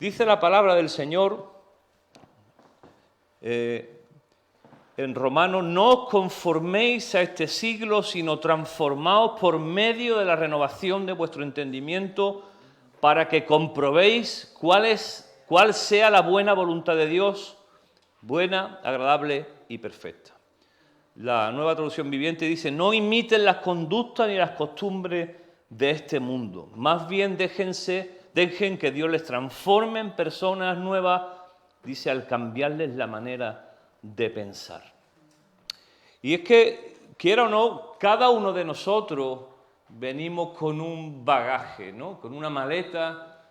Dice la palabra del Señor en Romanos: no os conforméis a este siglo, sino transformaos por medio de la renovación de vuestro entendimiento, para que comprobéis cuál sea la buena voluntad de Dios, buena, agradable y perfecta. La Nueva Traducción Viviente dice: no imiten las conductas ni las costumbres de este mundo, más bien dejen que Dios les transforme en personas nuevas, dice, al cambiarles la manera de pensar. Y es que, quiera o no, cada uno de nosotros venimos con un bagaje, ¿no? Con una maleta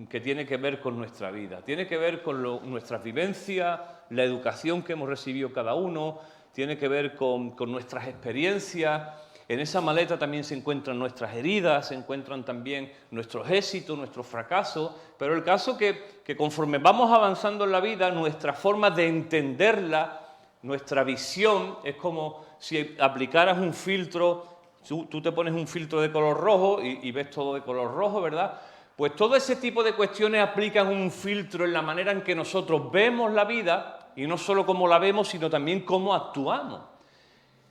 que tiene que ver con nuestra vida, tiene que ver con nuestras vivencias, la educación que hemos recibido cada uno, tiene que ver con nuestras experiencias. En esa maleta también se encuentran nuestras heridas, se encuentran también nuestros éxitos, nuestros fracasos, pero el caso que conforme vamos avanzando en la vida, nuestra forma de entenderla, nuestra visión, es como si aplicaras un filtro. Tú te pones un filtro de color rojo y ves todo de color rojo, ¿verdad? Pues todo ese tipo de cuestiones aplican un filtro en la manera en que nosotros vemos la vida, y no solo cómo la vemos, sino también cómo actuamos.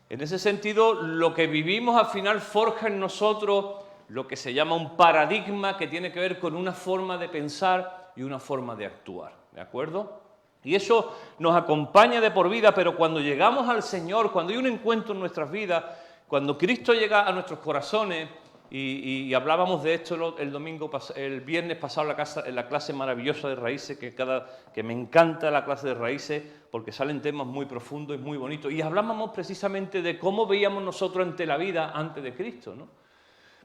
En ese sentido, lo que vivimos al final forja en nosotros lo que se llama un paradigma, que tiene que ver con una forma de pensar y una forma de actuar, ¿de acuerdo? Y eso nos acompaña de por vida, pero cuando llegamos al Señor, cuando hay un encuentro en nuestras vidas, cuando Cristo llega a nuestros corazones, y hablábamos de esto el viernes pasado en la clase maravillosa de Raíces, que me encanta la clase de Raíces, porque salen temas muy profundos y muy bonitos, y hablábamos precisamente de cómo veíamos nosotros ante la vida antes de Cristo, ¿no?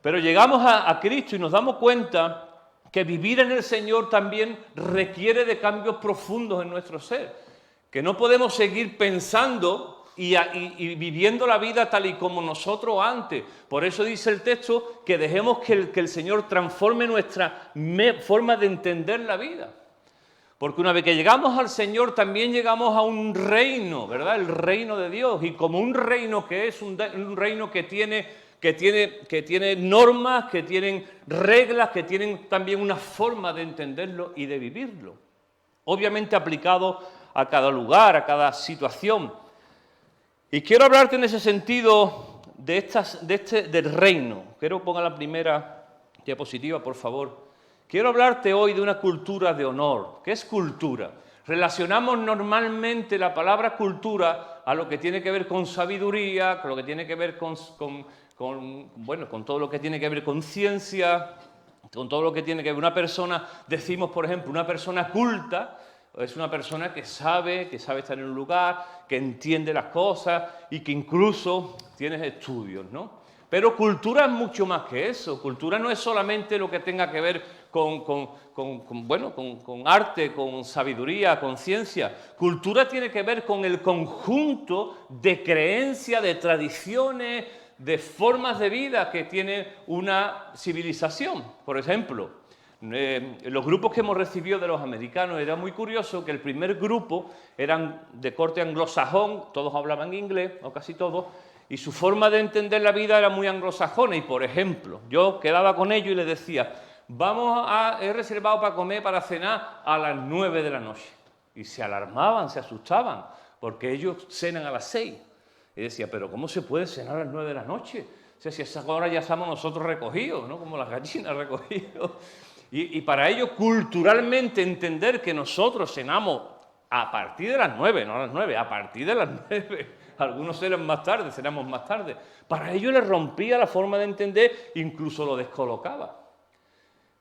Pero llegamos a Cristo y nos damos cuenta que vivir en el Señor también requiere de cambios profundos en nuestro ser, que no podemos seguir pensando y viviendo la vida tal y como nosotros antes. Por eso dice el texto que dejemos que el Señor transforme nuestra forma de entender la vida. Porque una vez que llegamos al Señor también llegamos a un reino, ¿verdad? El reino de Dios. Y como un reino que es un reino que tiene normas, que tienen reglas, que tienen también una forma de entenderlo y de vivirlo. Obviamente aplicado a cada lugar, a cada situación. Y quiero hablarte en ese sentido del reino. Quiero que ponga la primera diapositiva, por favor. Quiero hablarte hoy de una cultura de honor. ¿Qué es cultura? Relacionamos normalmente la palabra cultura a lo que tiene que ver con sabiduría, con lo que tiene que ver con todo lo que tiene que ver con ciencia, con todo lo que tiene que ver una persona. Decimos, por ejemplo, una persona culta es una persona que sabe estar en un lugar, que entiende las cosas y que incluso tiene estudios, ¿no? Pero cultura es mucho más que eso. Cultura no es solamente lo que tenga que ver con arte, con sabiduría, con ciencia. Cultura tiene que ver con el conjunto de creencias, de tradiciones, de formas de vida que tiene una civilización. Por ejemplo, los grupos que hemos recibido de los americanos, era muy curioso que el primer grupo eran de corte anglosajón, todos hablaban inglés, o casi todos, y su forma de entender la vida era muy anglosajona. Y por ejemplo, yo quedaba con ellos y les decía: he reservado para cenar a las 9 de la noche. Y se alarmaban, se asustaban, porque ellos cenan a las 6. Y decía: pero ¿cómo se puede cenar a las 9 de la noche? O sea, si a esa hora ya estamos nosotros recogidos, ¿no? Como las gallinas recogidos. Y para ellos, culturalmente, entender que nosotros cenamos a partir de las 9, no a las 9, a partir de las 9. Algunos cenan más tarde, cenamos más tarde. Para ellos les rompía la forma de entender, incluso lo descolocaba.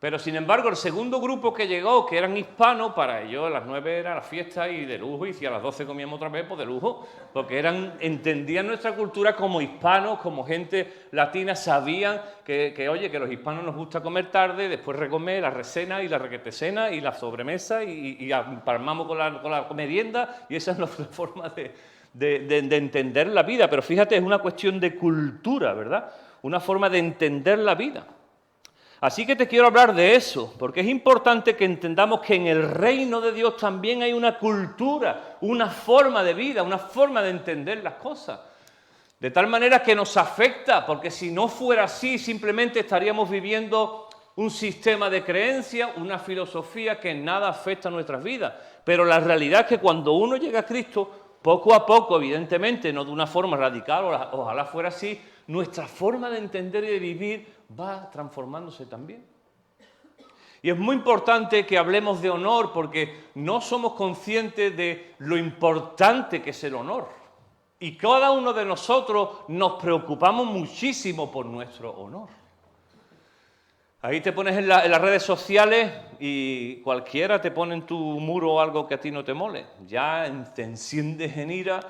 Pero, sin embargo, el segundo grupo que llegó, que eran hispanos, para ellos a las 9 era la fiesta y de lujo, y si a las 12 comíamos otra vez, pues de lujo, porque entendían nuestra cultura como hispanos, como gente latina, sabían que los hispanos nos gusta comer tarde, después recomer, la recena y la requetecena y la sobremesa, y palmamos con la merienda, y esa es nuestra forma de entender la vida. Pero fíjate, es una cuestión de cultura, ¿verdad? Una forma de entender la vida. Así que te quiero hablar de eso, porque es importante que entendamos que en el reino de Dios también hay una cultura, una forma de vida, una forma de entender las cosas. De tal manera que nos afecta, porque si no fuera así, simplemente estaríamos viviendo un sistema de creencias, una filosofía que en nada afecta a nuestras vidas. Pero la realidad es que cuando uno llega a Cristo, poco a poco, evidentemente, no de una forma radical, ojalá fuera así, nuestra forma de entender y de vivir va transformándose también. Y es muy importante que hablemos de honor porque no somos conscientes de lo importante que es el honor. Y cada uno de nosotros nos preocupamos muchísimo por nuestro honor. Ahí te pones en las redes sociales y cualquiera te pone en tu muro algo que a ti no te mole. Ya te enciendes en ira,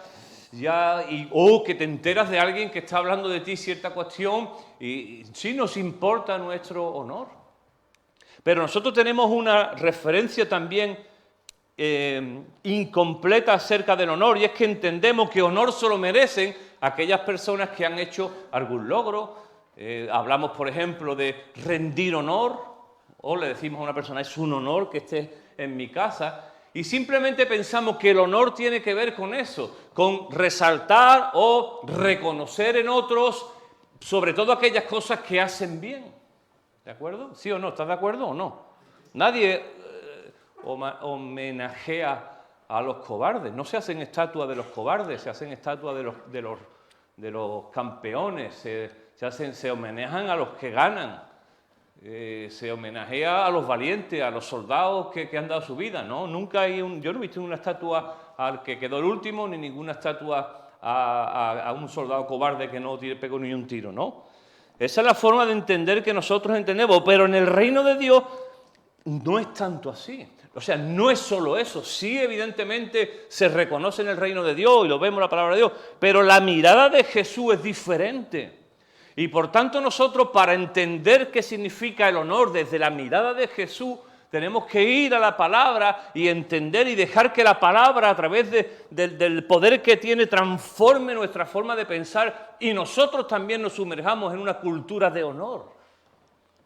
que te enteras de alguien que está hablando de ti cierta cuestión y sí nos importa nuestro honor. Pero nosotros tenemos una referencia también incompleta acerca del honor, y es que entendemos que honor solo merecen aquellas personas que han hecho algún logro. Hablamos, por ejemplo, de rendir honor, o le decimos a una persona, es un honor que estés en mi casa, y simplemente pensamos que el honor tiene que ver con eso, con resaltar o reconocer en otros, sobre todo aquellas cosas que hacen bien. ¿De acuerdo? ¿Sí o no? ¿Estás de acuerdo o no? Nadie homenajea a los cobardes. No se hacen estatuas de los cobardes, se hacen estatuas de los campeones, se homenajean a los que ganan, se homenajea a los valientes, a los soldados que han dado su vida, ¿no? Nunca yo no he visto una estatua al que quedó el último, ni ninguna estatua a un soldado cobarde que no pegó ni un tiro, ¿no? Esa es la forma de entender que nosotros entendemos, pero en el reino de Dios no es tanto así. O sea, no es solo eso. Sí, evidentemente, se reconoce en el reino de Dios y lo vemos en la palabra de Dios, pero la mirada de Jesús es diferente. Y por tanto nosotros, para entender qué significa el honor desde la mirada de Jesús, tenemos que ir a la palabra y entender y dejar que la palabra, a través del poder que tiene, transforme nuestra forma de pensar y nosotros también nos sumerjamos en una cultura de honor,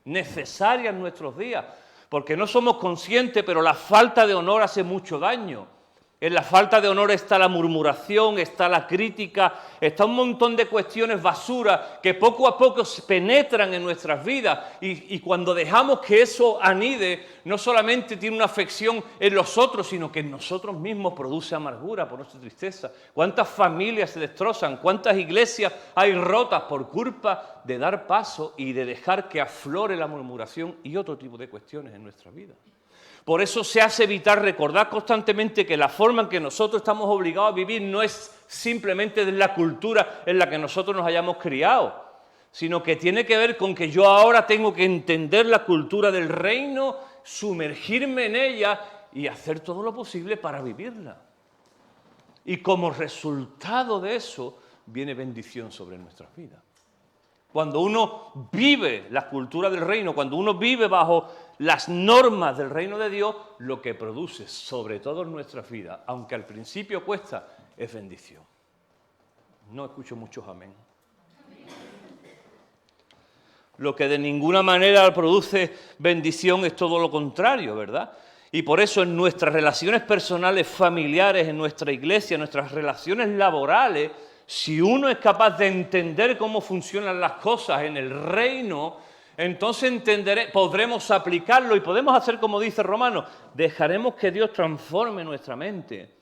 necesaria en nuestros días, porque no somos conscientes, pero la falta de honor hace mucho daño. En la falta de honor está la murmuración, está la crítica, está un montón de cuestiones basura que poco a poco se penetran en nuestras vidas y cuando dejamos que eso anide, no solamente tiene una afección en los otros, sino que en nosotros mismos produce amargura por nuestra tristeza. ¿Cuántas familias se destrozan? ¿Cuántas iglesias hay rotas por culpa de dar paso y de dejar que aflore la murmuración y otro tipo de cuestiones en nuestra vida? Por eso se hace vital recordar constantemente que la forma en que nosotros estamos obligados a vivir no es simplemente de la cultura en la que nosotros nos hayamos criado, sino que tiene que ver con que yo ahora tengo que entender la cultura del reino, sumergirme en ella y hacer todo lo posible para vivirla. Y como resultado de eso viene bendición sobre nuestras vidas. Cuando uno vive la cultura del reino, cuando uno vive bajo las normas del reino de Dios, lo que produce, sobre todo en nuestras vidas, aunque al principio cuesta, es bendición. No escucho muchos amén. Lo que de ninguna manera produce bendición es todo lo contrario, ¿verdad? Y por eso en nuestras relaciones personales, familiares, en nuestra iglesia, en nuestras relaciones laborales, si uno es capaz de entender cómo funcionan las cosas en el reino, entonces podremos aplicarlo y podemos hacer como dice Romanos, dejaremos que Dios transforme nuestra mente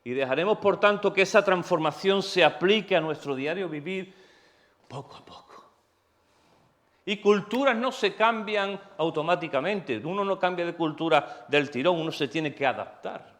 y dejaremos por tanto que esa transformación se aplique a nuestro diario vivir poco a poco. Y culturas no se cambian automáticamente, uno no cambia de cultura del tirón, uno se tiene que adaptar.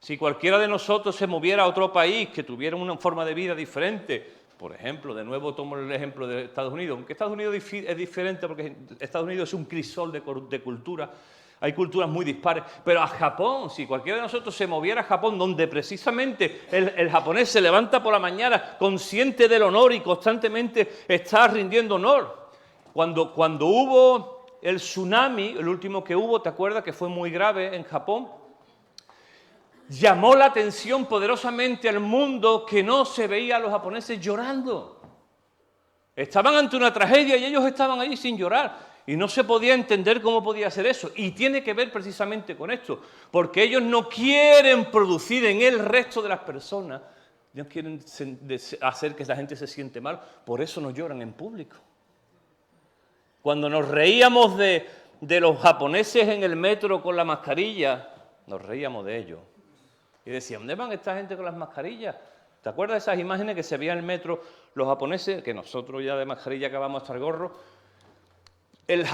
Si cualquiera de nosotros se moviera a otro país que tuviera una forma de vida diferente, por ejemplo, de nuevo tomo el ejemplo de Estados Unidos, aunque Estados Unidos es diferente porque Estados Unidos es un crisol de cultura, hay culturas muy dispares, pero a Japón, si cualquiera de nosotros se moviera a Japón, donde precisamente el japonés se levanta por la mañana consciente del honor y constantemente está rindiendo honor. Cuando hubo el tsunami, el último que hubo, ¿te acuerdas? Que fue muy grave en Japón. Llamó la atención poderosamente al mundo que no se veía a los japoneses llorando. Estaban ante una tragedia y ellos estaban allí sin llorar. Y no se podía entender cómo podía ser eso. Y tiene que ver precisamente con esto. Porque ellos no quieren producir en el resto de las personas, no quieren hacer que la gente se siente mal. Por eso no lloran en público. Cuando nos reíamos de los japoneses en el metro con la mascarilla, nos reíamos de ellos. Y decían, ¿dónde van esta gente con las mascarillas? ¿Te acuerdas de esas imágenes que se veían en el metro los japoneses, que nosotros ya de mascarilla acabamos hasta el gorro? Los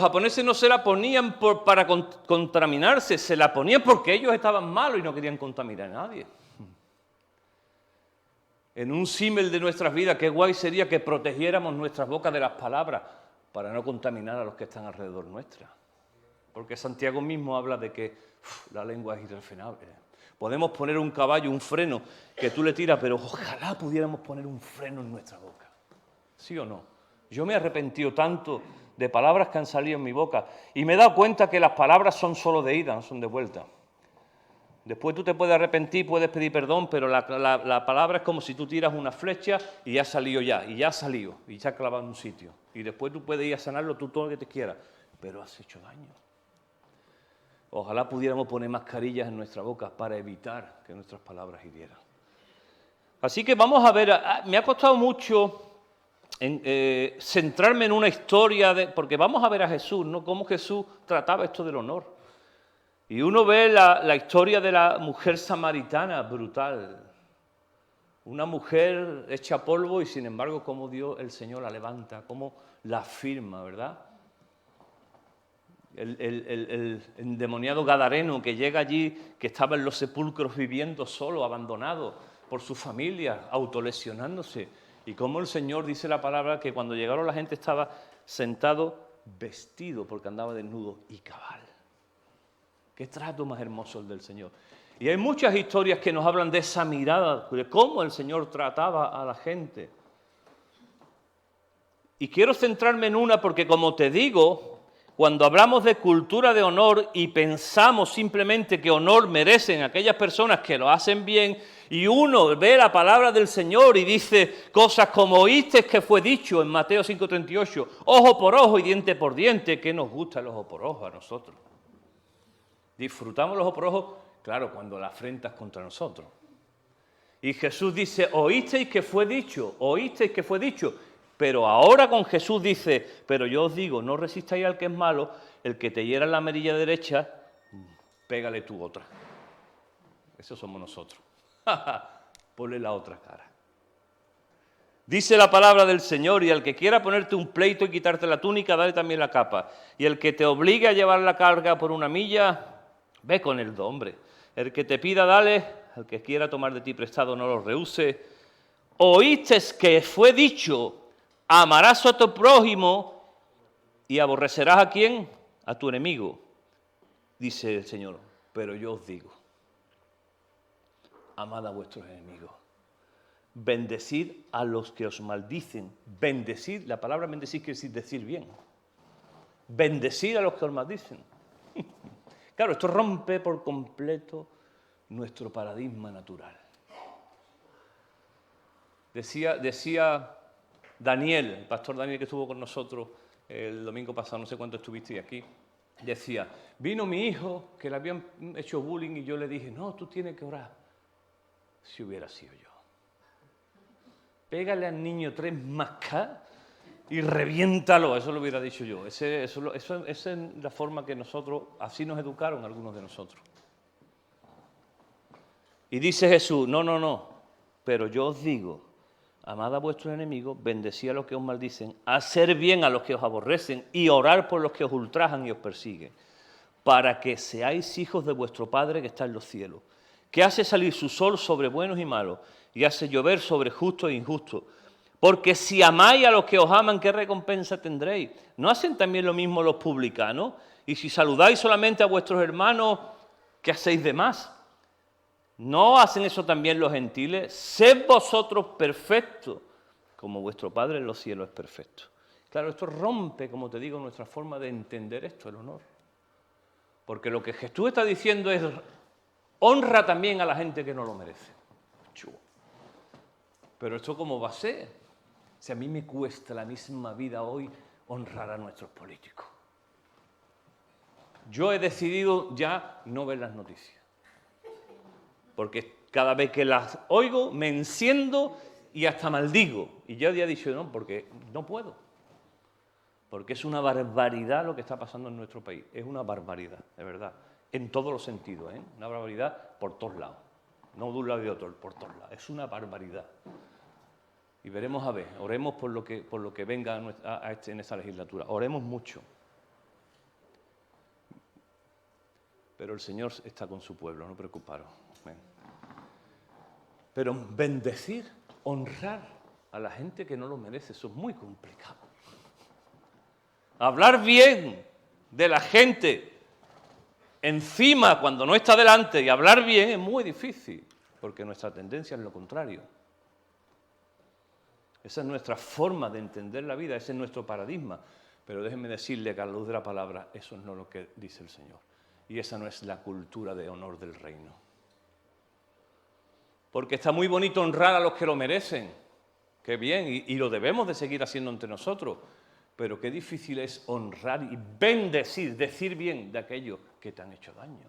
japoneses no se la ponían para contaminarse, se la ponían porque ellos estaban malos y no querían contaminar a nadie. En un símil de nuestras vidas, qué guay sería que protegiéramos nuestras bocas de las palabras para no contaminar a los que están alrededor nuestra. Porque Santiago mismo habla de que la lengua es irrefrenable. Podemos poner un caballo, un freno, que tú le tiras, pero ojalá pudiéramos poner un freno en nuestra boca. ¿Sí o no? Yo me he arrepentido tanto de palabras que han salido en mi boca y me he dado cuenta que las palabras son solo de ida, no son de vuelta. Después tú te puedes arrepentir, puedes pedir perdón, pero la palabra es como si tú tiras una flecha y ya ha salido y ya ha salido, y se ha clavado en un sitio. Y después tú puedes ir a sanarlo tú todo lo que te quieras, pero has hecho daño. Ojalá pudiéramos poner mascarillas en nuestra boca para evitar que nuestras palabras hirieran. Así que vamos a ver, me ha costado mucho centrarme en una historia, porque vamos a ver a Jesús, ¿no? Cómo Jesús trataba esto del honor. Y uno ve la historia de la mujer samaritana, brutal. Una mujer hecha polvo y sin embargo cómo Dios, el Señor, la levanta, cómo la afirma, ¿verdad? El endemoniado gadareno que llega allí, que estaba en los sepulcros viviendo solo, abandonado por su familia, autolesionándose. Y cómo el Señor dice la palabra que cuando llegaron la gente estaba sentado vestido porque andaba desnudo y cabal. Qué trato más hermoso el del Señor. Y hay muchas historias que nos hablan de esa mirada, de cómo el Señor trataba a la gente. Y quiero centrarme en una porque, como te digo, cuando hablamos de cultura de honor y pensamos simplemente que honor merecen aquellas personas que lo hacen bien, y uno ve la palabra del Señor y dice cosas como oíste que fue dicho en Mateo 5:38, ojo por ojo y diente por diente, que nos gusta el ojo por ojo a nosotros. Disfrutamos el ojo por ojo, claro, cuando la afrentas contra nosotros. Y Jesús dice, oísteis que fue dicho, pero ahora con Jesús dice, pero yo os digo, no resistáis al que es malo, el que te hiera en la mejilla derecha, pégale tú otra. Eso somos nosotros. Ponle la otra cara. Dice la palabra del Señor, y al que quiera ponerte un pleito y quitarte la túnica, dale también la capa. Y el que te obligue a llevar la carga por una milla, ve con el hombre. El que te pida, dale. Al que quiera tomar de ti prestado, no lo rehúse. Oíste que fue dicho, amarás a tu prójimo y aborrecerás ¿a quién? A tu enemigo. Dice el Señor, pero yo os digo, amad a vuestros enemigos. Bendecid a los que os maldicen. Bendecid, la palabra bendecid quiere decir bien. Bendecid a los que os maldicen. Claro, esto rompe por completo nuestro paradigma natural. Decía Daniel, el pastor Daniel que estuvo con nosotros el domingo pasado, no sé cuánto estuvisteis aquí, decía, vino mi hijo que le habían hecho bullying y yo le dije, no, tú tienes que orar. Si hubiera sido yo. Pégale al niño 3 mascas y reviéntalo, eso lo hubiera dicho yo. Esa es la forma que nosotros, así nos educaron algunos de nosotros. Y dice Jesús, no, pero yo os digo, amad a vuestros enemigos, bendecid a los que os maldicen, hacer bien a los que os aborrecen y orar por los que os ultrajan y os persiguen, para que seáis hijos de vuestro Padre que está en los cielos, que hace salir su sol sobre buenos y malos, y hace llover sobre justos e injustos. Porque si amáis a los que os aman, ¿qué recompensa tendréis? ¿No hacen también lo mismo los publicanos? Y si saludáis solamente a vuestros hermanos, ¿qué hacéis de más? ¿No hacen eso también los gentiles? Sed vosotros perfectos, como vuestro Padre en los cielos es perfecto. Claro, esto rompe, como te digo, nuestra forma de entender esto, el honor. Porque lo que Jesús está diciendo es, honra también a la gente que no lo merece. Pero esto ¿cómo va a ser? Si a mí me cuesta la misma vida hoy honrar a nuestros políticos. Yo he decidido ya no ver las noticias. Porque cada vez que las oigo me enciendo y hasta maldigo. Y yo ya he dicho no, porque no puedo. Porque es una barbaridad lo que está pasando en nuestro país. Es una barbaridad, de verdad. En todos los sentidos, ¿eh? Una barbaridad por todos lados. No de un lado y de otro, por todos lados. Es una barbaridad. Y veremos a ver, oremos por lo que venga en esta legislatura. Oremos mucho. Pero el Señor está con su pueblo, no preocuparos. Pero bendecir, honrar a la gente que no lo merece, eso es muy complicado. Hablar bien de la gente encima cuando no está delante y hablar bien es muy difícil, porque nuestra tendencia es lo contrario. Esa es nuestra forma de entender la vida, ese es nuestro paradigma. Pero déjenme decirle que a la luz de la palabra eso no es lo que dice el Señor. Y esa no es la cultura de honor del reino. Porque está muy bonito honrar a los que lo merecen. Qué bien, y lo debemos de seguir haciendo entre nosotros. Pero qué difícil es honrar y bendecir, decir bien de aquellos que te han hecho daño.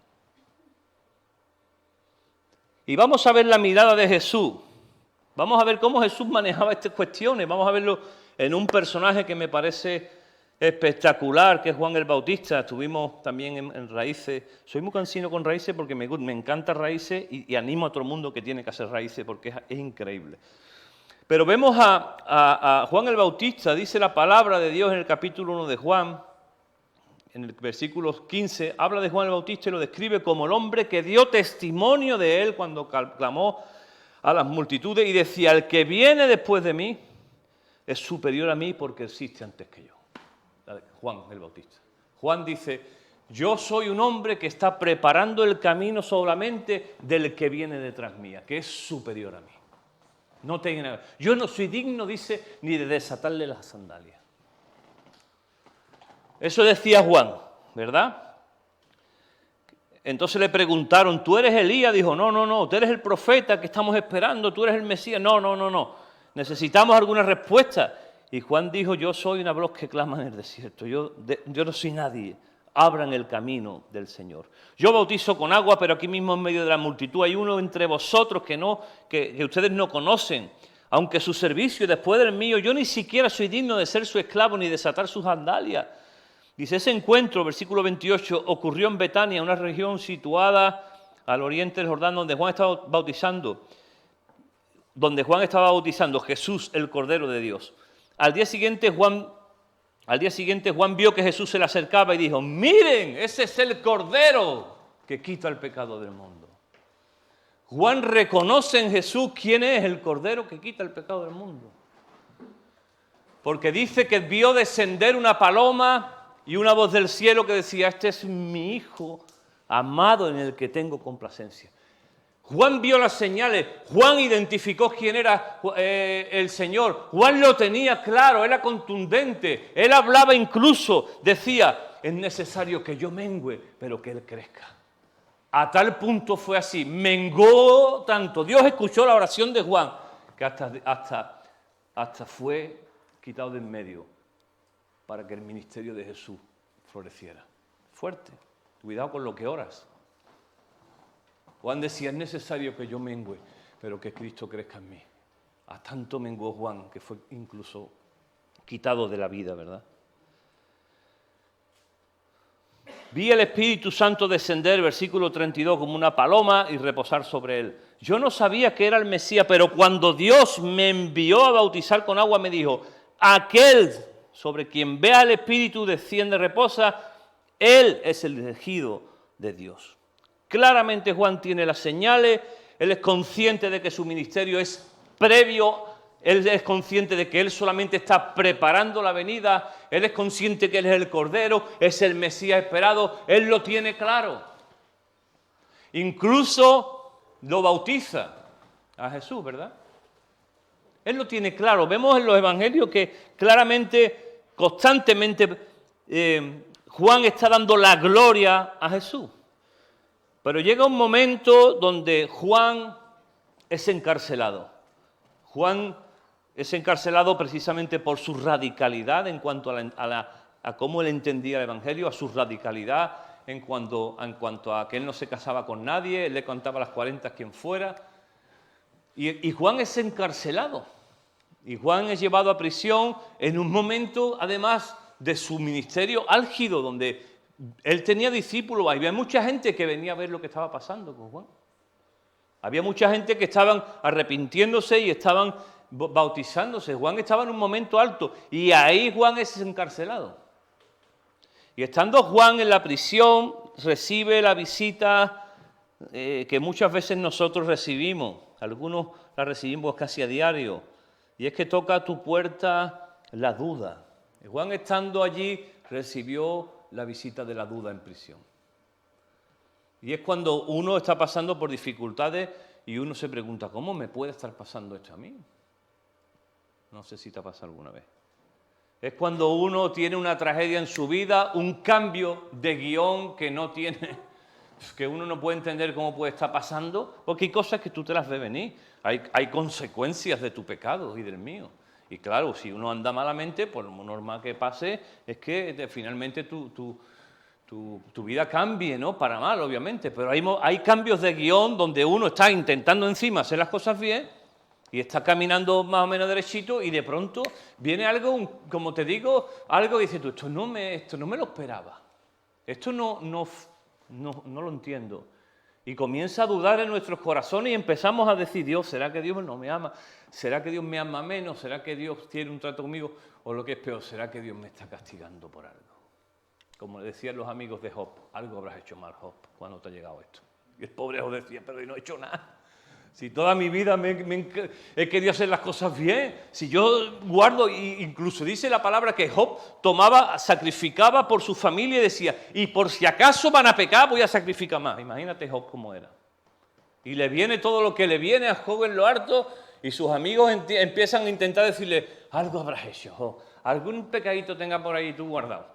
Y vamos a ver la mirada de Jesús. Vamos a ver cómo Jesús manejaba estas cuestiones. Vamos a verlo en un personaje que me parece espectacular, que es Juan el Bautista. Estuvimos también en Raíces. Soy muy cansino con Raíces porque me encanta Raíces y animo a todo el mundo que tiene que hacer Raíces porque es increíble. Pero vemos a Juan el Bautista, dice la palabra de Dios en el capítulo 1 de Juan, en el versículo 15, habla de Juan el Bautista y lo describe como el hombre que dio testimonio de él cuando clamó a las multitudes y decía, el que viene después de mí es superior a mí porque existe antes que yo. Juan el Bautista. Juan dice, yo soy un hombre que está preparando el camino solamente del que viene detrás mía, que es superior a mí. No tiene nada. Yo no soy digno, dice, ni de desatarle las sandalias. Eso decía Juan, ¿verdad? Entonces le preguntaron, ¿tú eres Elías? Dijo, no, tú eres el profeta que estamos esperando, tú eres el Mesías. No. Necesitamos alguna respuesta. Y Juan dijo, yo soy una voz que clama en el desierto. Yo no soy nadie. Abran el camino del Señor. Yo bautizo con agua, pero aquí mismo en medio de la multitud hay uno entre vosotros que ustedes no conocen. Aunque su servicio después del mío, yo ni siquiera soy digno de ser su esclavo ni desatar sus sandalias. Dice, ese encuentro, versículo 28, ocurrió en Betania, una región situada al oriente del Jordán, donde Juan estaba bautizando Jesús, el Cordero de Dios. Al día siguiente Juan vio que Jesús se le acercaba y dijo, miren, ese es el Cordero que quita el pecado del mundo. Juan reconoce en Jesús quién es el Cordero que quita el pecado del mundo. Porque dice que vio descender una paloma y una voz del cielo que decía, este es mi Hijo amado en el que tengo complacencia. Juan vio las señales, Juan identificó quién era el Señor, Juan lo tenía claro, era contundente, él hablaba incluso, decía, es necesario que yo mengüe, pero que Él crezca. A tal punto fue así, mengó tanto, Dios escuchó la oración de Juan, que hasta fue quitado de en medio para que el ministerio de Jesús floreciera. Fuerte, cuidado con lo que oras. Juan decía, es necesario que yo mengüe, pero que Cristo crezca en mí. A tanto menguó Juan, que fue incluso quitado de la vida, ¿verdad? Vi el Espíritu Santo descender, versículo 32, como una paloma y reposar sobre él. Yo no sabía que era el Mesías, pero cuando Dios me envió a bautizar con agua, me dijo, aquel sobre quien vea el Espíritu desciende, reposa, él es el elegido de Dios. Claramente Juan tiene las señales, él es consciente de que su ministerio es previo, él es consciente de que él solamente está preparando la venida, él es consciente que él es el Cordero, es el Mesías esperado, él lo tiene claro. Incluso lo bautiza a Jesús, ¿verdad? Él lo tiene claro. Vemos en los evangelios que claramente, constantemente, Juan está dando la gloria a Jesús. Pero llega un momento donde Juan es encarcelado. Juan es encarcelado precisamente por su radicalidad en cuanto a cómo él entendía el Evangelio, a su radicalidad en cuanto a que él no se casaba con nadie, él le contaba a las 40 quien fuera. Y Juan es encarcelado. Y Juan es llevado a prisión en un momento, además, de su ministerio álgido, donde él tenía discípulos, había mucha gente que venía a ver lo que estaba pasando con Juan. Había mucha gente que estaban arrepintiéndose y estaban bautizándose. Juan estaba en un momento alto y ahí Juan es encarcelado. Y estando Juan en la prisión, recibe la visita que muchas veces nosotros recibimos. Algunos la recibimos casi a diario. Y es que toca a tu puerta la duda. Y Juan, estando allí, recibió la visita de la duda en prisión. Y es cuando uno está pasando por dificultades y uno se pregunta, ¿cómo me puede estar pasando esto a mí? No sé si te ha pasado alguna vez. Es cuando uno tiene una tragedia en su vida, un cambio de guión que no tiene, que uno no puede entender cómo puede estar pasando, porque hay cosas que tú te las ves venir. Hay consecuencias de tu pecado y del mío. Y claro, si uno anda malamente, por lo normal que pase, es que finalmente tu vida cambie, ¿no? Para mal, obviamente, pero hay cambios de guión donde uno está intentando encima hacer las cosas bien y está caminando más o menos derechito y de pronto viene algo, como te digo, algo que dices tú, esto no me lo esperaba, esto no lo entiendo. Y comienza a dudar en nuestros corazones y empezamos a decir, Dios, ¿será que Dios no me ama? ¿Será que Dios me ama menos? ¿Será que Dios tiene un trato conmigo? O lo que es peor, ¿será que Dios me está castigando por algo? Como le decían los amigos de Job, algo habrás hecho mal, Job, cuando te ha llegado esto. Y el pobre Job decía, pero yo no he hecho nada. Si toda mi vida he querido hacer las cosas bien, si yo guardo, incluso dice la palabra que Job sacrificaba por su familia y decía, y por si acaso van a pecar, voy a sacrificar más. Imagínate Job cómo era. Y le viene todo lo que le viene a Job en lo harto, y sus amigos empiezan a intentar decirle, algo habrás hecho, Job, algún pecadito tenga por ahí tú guardado.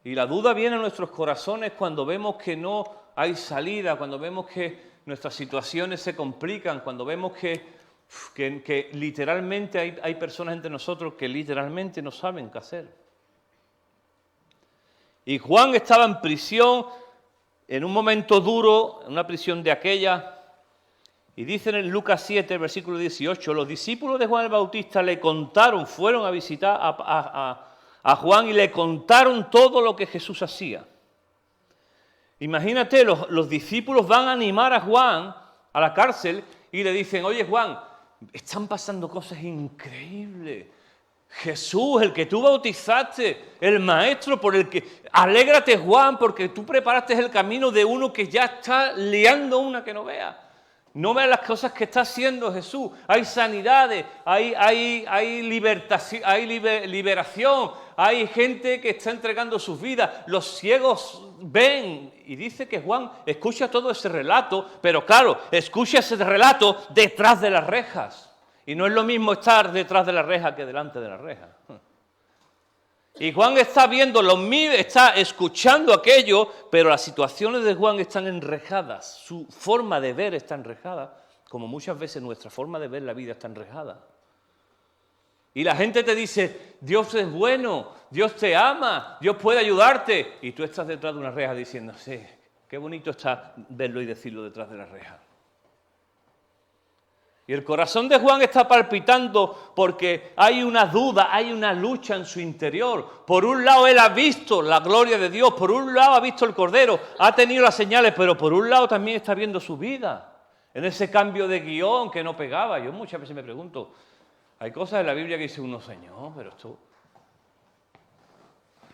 Y la duda viene a nuestros corazones cuando vemos que no hay salida, cuando vemos que nuestras situaciones se complican, cuando vemos que literalmente hay personas entre nosotros que literalmente no saben qué hacer. Y Juan estaba en prisión, en un momento duro, en una prisión de aquella, y dicen en Lucas 7, versículo 18, los discípulos de Juan el Bautista le contaron, fueron a visitar a Juan y le contaron todo lo que Jesús hacía. Imagínate, los discípulos van a animar a Juan a la cárcel y le dicen, oye Juan, están pasando cosas increíbles. Jesús, el que tú bautizaste, el maestro por el que... Alégrate Juan, porque tú preparaste el camino de uno que ya está liando una que no vea. No veas las cosas que está haciendo Jesús. Hay sanidades, hay liberación, hay gente que está entregando sus vidas. Los ciegos ven. Y dice que Juan escucha todo ese relato, pero claro, escucha ese relato detrás de las rejas. Y no es lo mismo estar detrás de la reja que delante de la reja. Y Juan está viendo, está escuchando aquello, pero las situaciones de Juan están enrejadas. Su forma de ver está enrejada, como muchas veces nuestra forma de ver la vida está enrejada. Y la gente te dice, Dios es bueno, Dios te ama, Dios puede ayudarte. Y tú estás detrás de una reja diciendo, sí, qué bonito está verlo y decirlo detrás de la reja. Y el corazón de Juan está palpitando porque hay una duda, hay una lucha en su interior. Por un lado él ha visto la gloria de Dios, por un lado ha visto el Cordero, ha tenido las señales, pero por un lado también está viendo su vida. En ese cambio de guión que no pegaba. Yo muchas veces me pregunto, hay cosas en la Biblia que dice uno, Señor, pero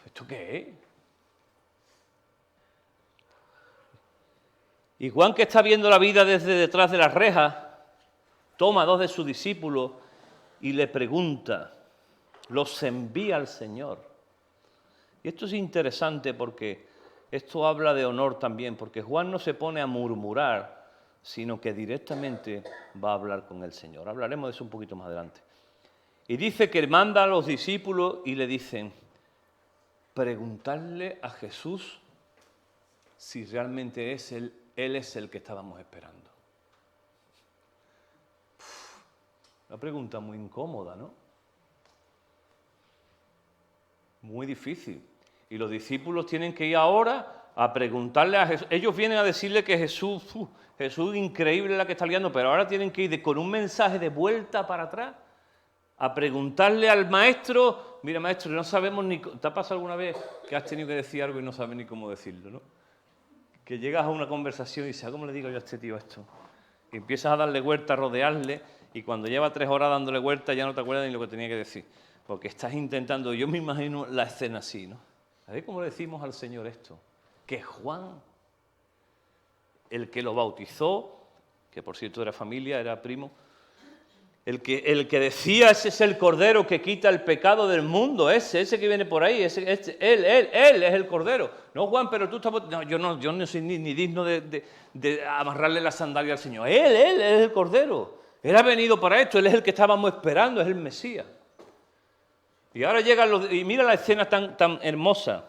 ¿esto qué es? Y Juan, que está viendo la vida desde detrás de las rejas, toma a 2 de sus discípulos y le pregunta, los envía al Señor. Y esto es interesante porque esto habla de honor también, porque Juan no se pone a murmurar, sino que directamente va a hablar con el Señor. Hablaremos de eso un poquito más adelante. Y dice que manda a los discípulos y le dicen, preguntarle a Jesús si realmente Él es el que estábamos esperando. Una pregunta muy incómoda, ¿no? Muy difícil. Y los discípulos tienen que ir ahora a preguntarle a Jesús. Ellos vienen a decirle que Jesús increíble la que está liando, pero ahora tienen que ir con un mensaje de vuelta para atrás a preguntarle al maestro, mira maestro, no sabemos ni... ¿Te ha pasado alguna vez que has tenido que decir algo y no sabes ni cómo decirlo, no? Que llegas a una conversación y dices, ¿cómo le digo yo a este tío esto? Y empiezas a darle vuelta, a rodearle, y cuando lleva 3 horas dándole vuelta ya no te acuerdas ni lo que tenía que decir. Porque estás intentando, yo me imagino la escena así, ¿no? A ver cómo le decimos al Señor esto. Que Juan, el que lo bautizó, que por cierto era familia, era primo, el que decía, ese es el Cordero que quita el pecado del mundo, ese que viene por ahí, él es el Cordero. No, Juan, pero tú estás... No, yo no soy ni digno de amarrarle la sandalia al Señor. Él es el Cordero. Él ha venido para esto, Él es el que estábamos esperando, es el Mesías. Y ahora llegan y mira la escena tan hermosa.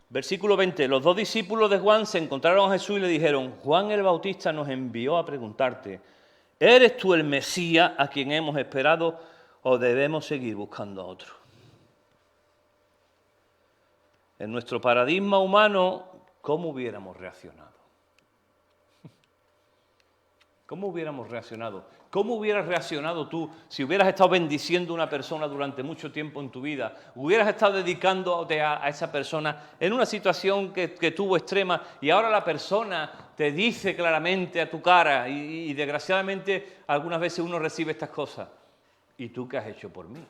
Versículo 20. Los 2 discípulos de Juan se encontraron a Jesús y le dijeron, Juan el Bautista nos envió a preguntarte, ¿eres tú el Mesías a quien hemos esperado o debemos seguir buscando a otro? En nuestro paradigma humano, ¿cómo hubiéramos reaccionado? ¿Cómo hubiéramos reaccionado? ¿Cómo hubieras reaccionado tú si hubieras estado bendiciendo a una persona durante mucho tiempo en tu vida? ¿Hubieras estado dedicándote a esa persona en una situación que tuvo extrema y ahora la persona te dice claramente a tu cara y desgraciadamente algunas veces uno recibe estas cosas? ¿Y tú qué has hecho por mí?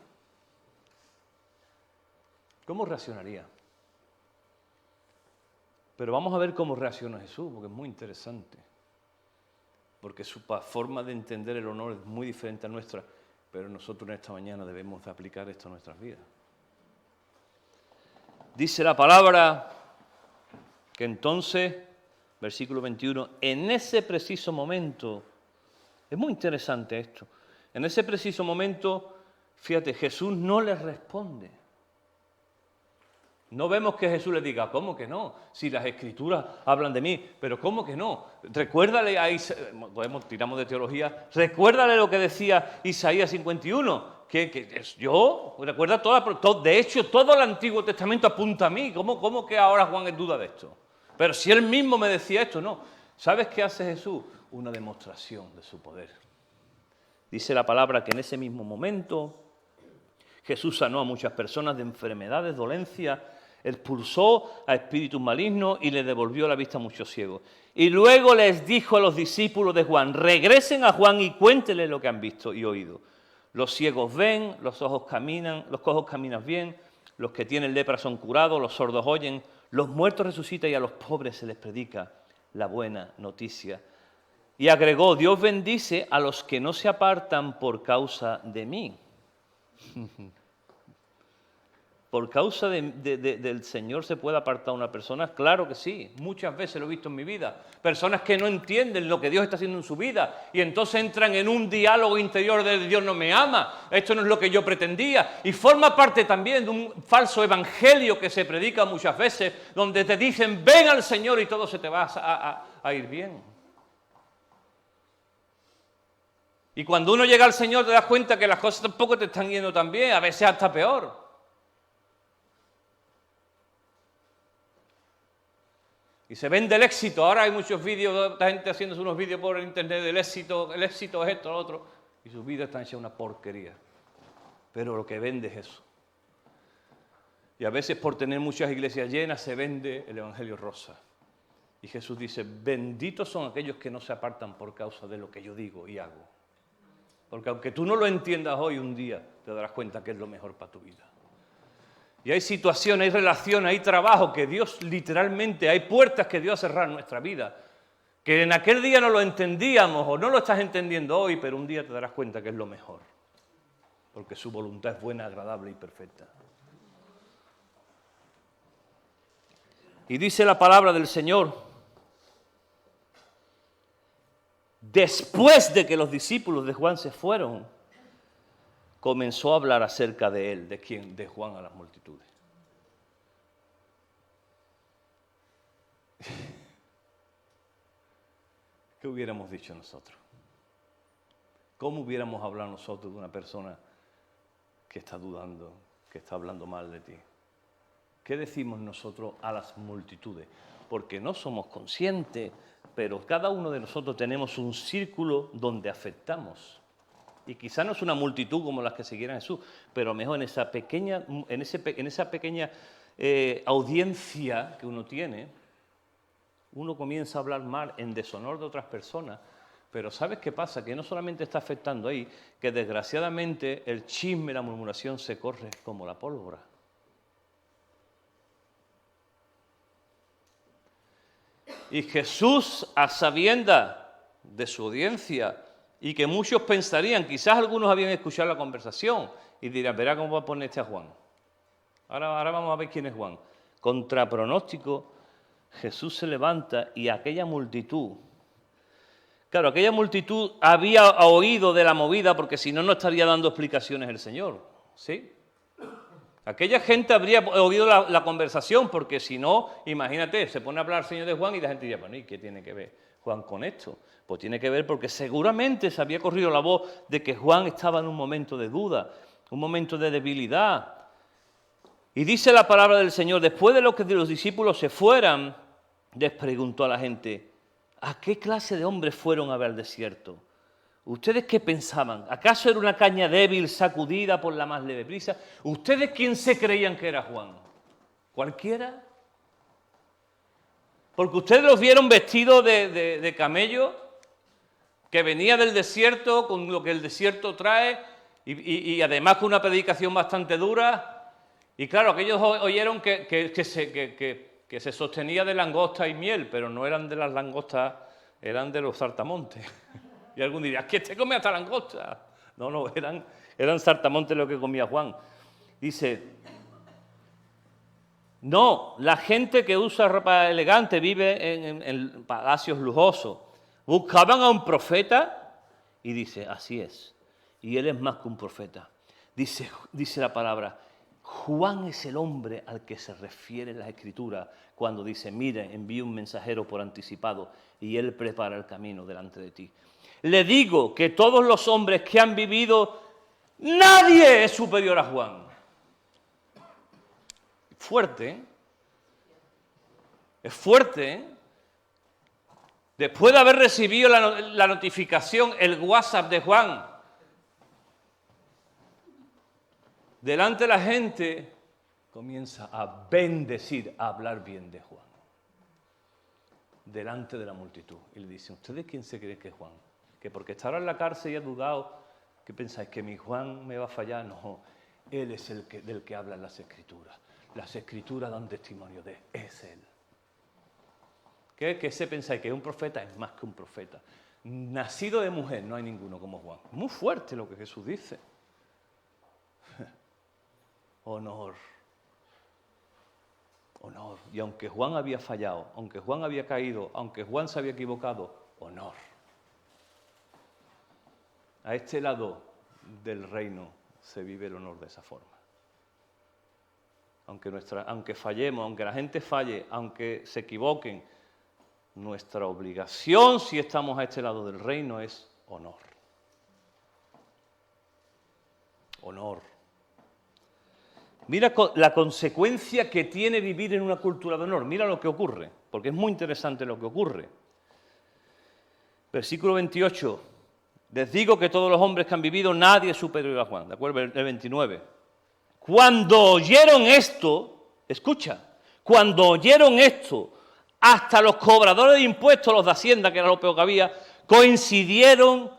¿Cómo reaccionaría? Pero vamos a ver cómo reacciona Jesús, porque es muy interesante. Porque su forma de entender el honor es muy diferente a nuestra, pero nosotros en esta mañana debemos de aplicar esto a nuestras vidas. Dice la palabra que entonces, versículo 21, en ese preciso momento, es muy interesante esto, en ese preciso momento, fíjate, Jesús no les responde. No vemos que Jesús le diga, ¿cómo que no? Si las Escrituras hablan de mí, pero ¿cómo que no? Recuérdale a Isaías, tiramos de teología, recuérdale lo que decía Isaías 51, recuerda de hecho todo el Antiguo Testamento apunta a mí, ¿cómo que ahora Juan es duda de esto? Pero si él mismo me decía esto, no. ¿Sabes qué hace Jesús? Una demostración de su poder. Dice la palabra que en ese mismo momento Jesús sanó a muchas personas de enfermedades, dolencias, expulsó a espíritus malignos y le devolvió la vista a muchos ciegos. Y luego les dijo a los discípulos de Juan, regresen a Juan y cuéntenle lo que han visto y oído. Los ciegos ven, los cojos caminan bien, los que tienen lepra son curados, los sordos oyen, los muertos resucitan y a los pobres se les predica la buena noticia. Y agregó, Dios bendice a los que no se apartan por causa de mí. ¿Por causa del Señor se puede apartar una persona? Claro que sí, muchas veces lo he visto en mi vida. Personas que no entienden lo que Dios está haciendo en su vida y entonces entran en un diálogo interior de Dios no me ama, esto no es lo que yo pretendía. Y forma parte también de un falso evangelio que se predica muchas veces, donde te dicen ven al Señor y todo se te va a ir bien. Y cuando uno llega al Señor te das cuenta que las cosas tampoco te están yendo tan bien, a veces hasta peor. Y se vende el éxito. Ahora hay muchos vídeos, la gente haciéndose unos vídeos por el internet del éxito. El éxito es esto, lo otro. Y sus vidas están hechas una porquería. Pero lo que vende es eso. Y a veces por tener muchas iglesias llenas se vende el evangelio rosa. Y Jesús dice, benditos son aquellos que no se apartan por causa de lo que yo digo y hago. Porque aunque tú no lo entiendas hoy, un día te darás cuenta que es lo mejor para tu vida. Y hay situaciones, hay relaciones, hay trabajo que Dios literalmente, hay puertas que Dios ha cerrado en nuestra vida, que en aquel día no lo entendíamos o no lo estás entendiendo hoy, pero un día te darás cuenta que es lo mejor, porque su voluntad es buena, agradable y perfecta. Y dice la palabra del Señor, después de que los discípulos de Juan se fueron, comenzó a hablar acerca de él, ¿de quién? De Juan a las multitudes. ¿Qué hubiéramos dicho nosotros? ¿Cómo hubiéramos hablado nosotros de una persona que está dudando, que está hablando mal de ti? ¿Qué decimos nosotros a las multitudes? Porque no somos conscientes, pero cada uno de nosotros tenemos un círculo donde afectamos. Y quizás no es una multitud como las que siguieran a Jesús, pero mejor en esa pequeña, audiencia que uno tiene, uno comienza a hablar mal en deshonor de otras personas. Pero ¿sabes qué pasa? Que no solamente está afectando ahí, que desgraciadamente el chisme, la murmuración se corre como la pólvora. Y Jesús, a sabiendas de su audiencia, y que muchos pensarían, quizás algunos habían escuchado la conversación, y dirán, verá cómo va a poner este a Juan. Ahora vamos a ver quién es Juan. Contra pronóstico, Jesús se levanta y aquella multitud, claro, aquella multitud había oído de la movida, porque si no, no estaría dando explicaciones el Señor, ¿sí? Aquella gente habría oído la conversación, porque si no, imagínate, se pone a hablar el Señor de Juan y la gente diría, bueno, ¿y qué tiene que ver Juan con esto? Pues tiene que ver porque seguramente se había corrido la voz de que Juan estaba en un momento de duda, un momento de debilidad. Y dice la palabra del Señor, después de que los discípulos se fueran, les preguntó a la gente, ¿a qué clase de hombres fueron a ver al desierto? ¿Ustedes qué pensaban? ¿Acaso era una caña débil sacudida por la más leve brisa? ¿Ustedes quién se creían que era Juan? ¿Cualquiera? Porque ustedes los vieron vestidos de camello, que venía del desierto, con lo que el desierto trae, y además con una predicación bastante dura. Y claro, aquellos oyeron que se sostenía de langosta y miel, pero no eran de las langostas, eran de los saltamontes. Y algún diría, ¿qué te come hasta langosta? No, eran saltamontes lo que comía Juan. Dice, no, la gente que usa ropa elegante vive en palacios lujosos. Buscaban a un profeta y dice, así es. Y él es más que un profeta. Dice la palabra, Juan es el hombre al que se refiere la Escritura cuando dice, mire, envío un mensajero por anticipado y él prepara el camino delante de ti. Le digo que todos los hombres que han vivido, nadie es superior a Juan. Fuerte, ¿eh? Es fuerte, ¿eh? Después de haber recibido la notificación, el WhatsApp de Juan, delante de la gente, comienza a bendecir, a hablar bien de Juan. Delante de la multitud. Y le dice, ¿ustedes quién se cree que es Juan? Que porque está ahora en la cárcel y ha dudado, ¿qué pensáis? ¿Que mi Juan me va a fallar? No, él es del que hablan las Escrituras. Las Escrituras dan testimonio de él, es él. ¿Qué se pensáis? ¿Que es un profeta? Es más que un profeta. Nacido de mujer, no hay ninguno como Juan. Muy fuerte lo que Jesús dice. Honor. Honor. Y aunque Juan había fallado, aunque Juan había caído, aunque Juan se había equivocado, honor. A este lado del reino se vive el honor de esa forma. Aunque fallemos, aunque la gente falle, aunque se equivoquen, nuestra obligación, si estamos a este lado del reino, es honor. Honor. Mira la consecuencia que tiene vivir en una cultura de honor. Mira lo que ocurre, porque es muy interesante lo que ocurre. Versículo 28. Les digo que todos los hombres que han vivido, nadie es superior a Juan. ¿De acuerdo? El 29. Cuando oyeron esto, escucha, cuando oyeron esto, hasta los cobradores de impuestos, los de Hacienda, que era lo peor que había, coincidieron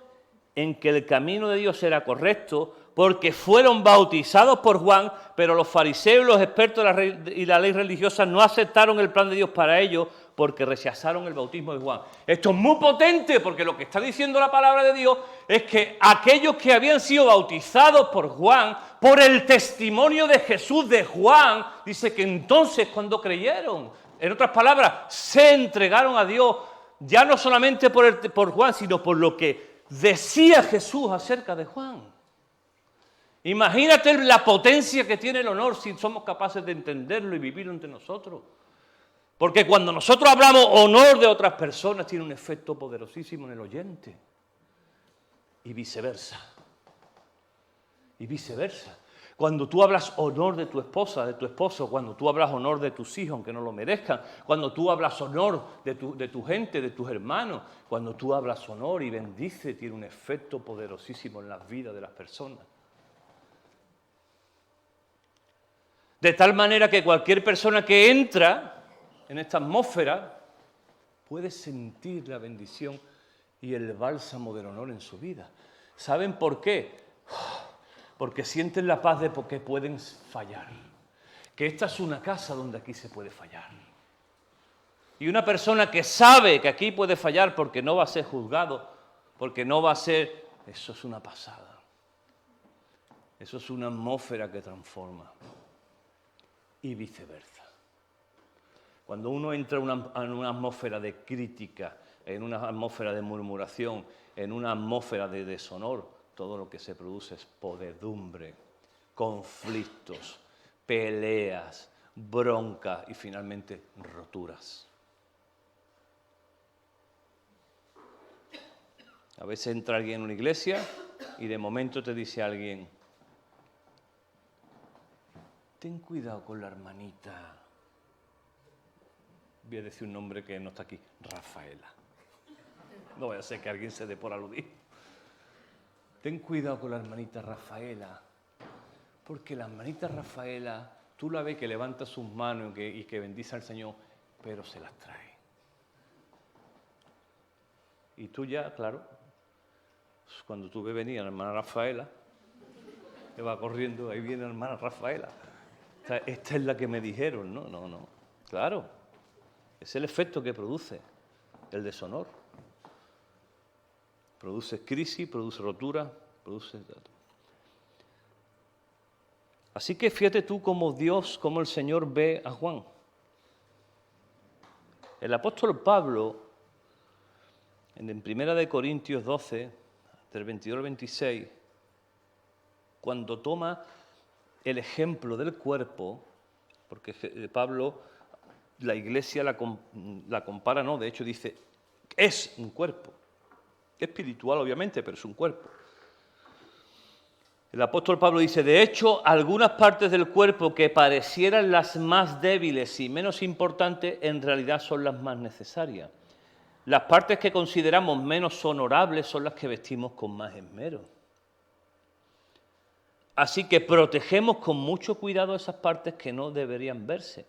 en que el camino de Dios era correcto, porque fueron bautizados por Juan, pero los fariseos y los expertos de la ley religiosa no aceptaron el plan de Dios para ellos, porque rechazaron el bautismo de Juan. Esto es muy potente, porque lo que está diciendo la palabra de Dios es que aquellos que habían sido bautizados por Juan, por el testimonio de Jesús de Juan, dice que entonces cuando creyeron, en otras palabras, se entregaron a Dios, ya no solamente por Juan, sino por lo que decía Jesús acerca de Juan. Imagínate la potencia que tiene el honor si somos capaces de entenderlo y vivirlo entre nosotros. Porque cuando nosotros hablamos honor de otras personas, tiene un efecto poderosísimo en el oyente. Y viceversa. Y viceversa. Cuando tú hablas honor de tu esposa, de tu esposo, cuando tú hablas honor de tus hijos, aunque no lo merezcan, cuando tú hablas honor de tu gente, de tus hermanos, cuando tú hablas honor y bendice, tiene un efecto poderosísimo en las vidas de las personas. De tal manera que cualquier persona que entra en esta atmósfera puede sentir la bendición y el bálsamo del honor en su vida. ¿Saben por qué? Porque sienten la paz de que pueden fallar. Que esta es una casa donde aquí se puede fallar. Y una persona que sabe que aquí puede fallar porque no va a ser juzgado, porque no va a ser... Eso es una pasada. Eso es una atmósfera que transforma. Y viceversa. Cuando uno entra en una atmósfera de crítica, en una atmósfera de murmuración, en una atmósfera de deshonor, todo lo que se produce es podredumbre, conflictos, peleas, broncas y finalmente roturas. A veces entra alguien en una iglesia y de momento te dice alguien: ten cuidado con la hermanita. Voy a decir un nombre que no está aquí, Rafaela. No voy a ser que alguien se dé por aludir. Ten cuidado con la hermanita Rafaela, porque la hermanita Rafaela, tú la ves que levanta sus manos y que bendice al Señor, pero se las trae. Y tú ya, claro, cuando tú ves venir a la hermana Rafaela, te va corriendo, ahí viene la hermana Rafaela. O sea, esta es la que me dijeron, no. Claro, es el efecto que produce el deshonor. Produce crisis, produce rotura, produce... Así que fíjate tú cómo Dios, cómo el Señor ve a Juan. El apóstol Pablo, en 1 Corintios 12, del 22 al 26, cuando toma el ejemplo del cuerpo, porque Pablo, la iglesia la compara, no, de hecho dice, es un cuerpo. Espiritual, obviamente, pero es un cuerpo. El apóstol Pablo dice, de hecho, algunas partes del cuerpo que parecieran las más débiles y menos importantes, en realidad son las más necesarias. Las partes que consideramos menos honorables son las que vestimos con más esmero. Así que protegemos con mucho cuidado esas partes que no deberían verse,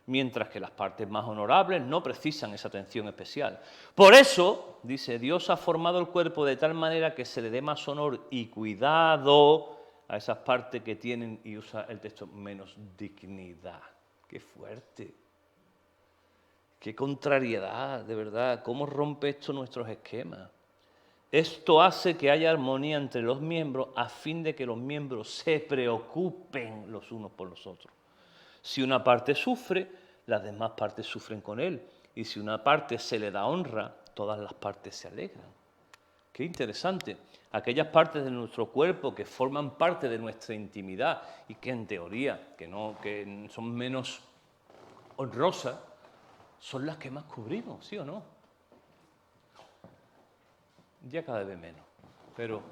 mientras que las partes más honorables no precisan esa atención especial. Por eso, dice, Dios ha formado el cuerpo de tal manera que se le dé más honor y cuidado a esas partes que tienen, y usa el texto, menos dignidad. ¡Qué fuerte! ¡Qué contrariedad, de verdad! ¿Cómo rompe esto nuestros esquemas? Esto hace que haya armonía entre los miembros a fin de que los miembros se preocupen los unos por los otros. Si una parte sufre, las demás partes sufren con él. Y si una parte se le da honra, todas las partes se alegran. Qué interesante. Aquellas partes de nuestro cuerpo que forman parte de nuestra intimidad y que en teoría que son menos honrosas, son las que más cubrimos, ¿sí o no? Ya cada vez menos. Pero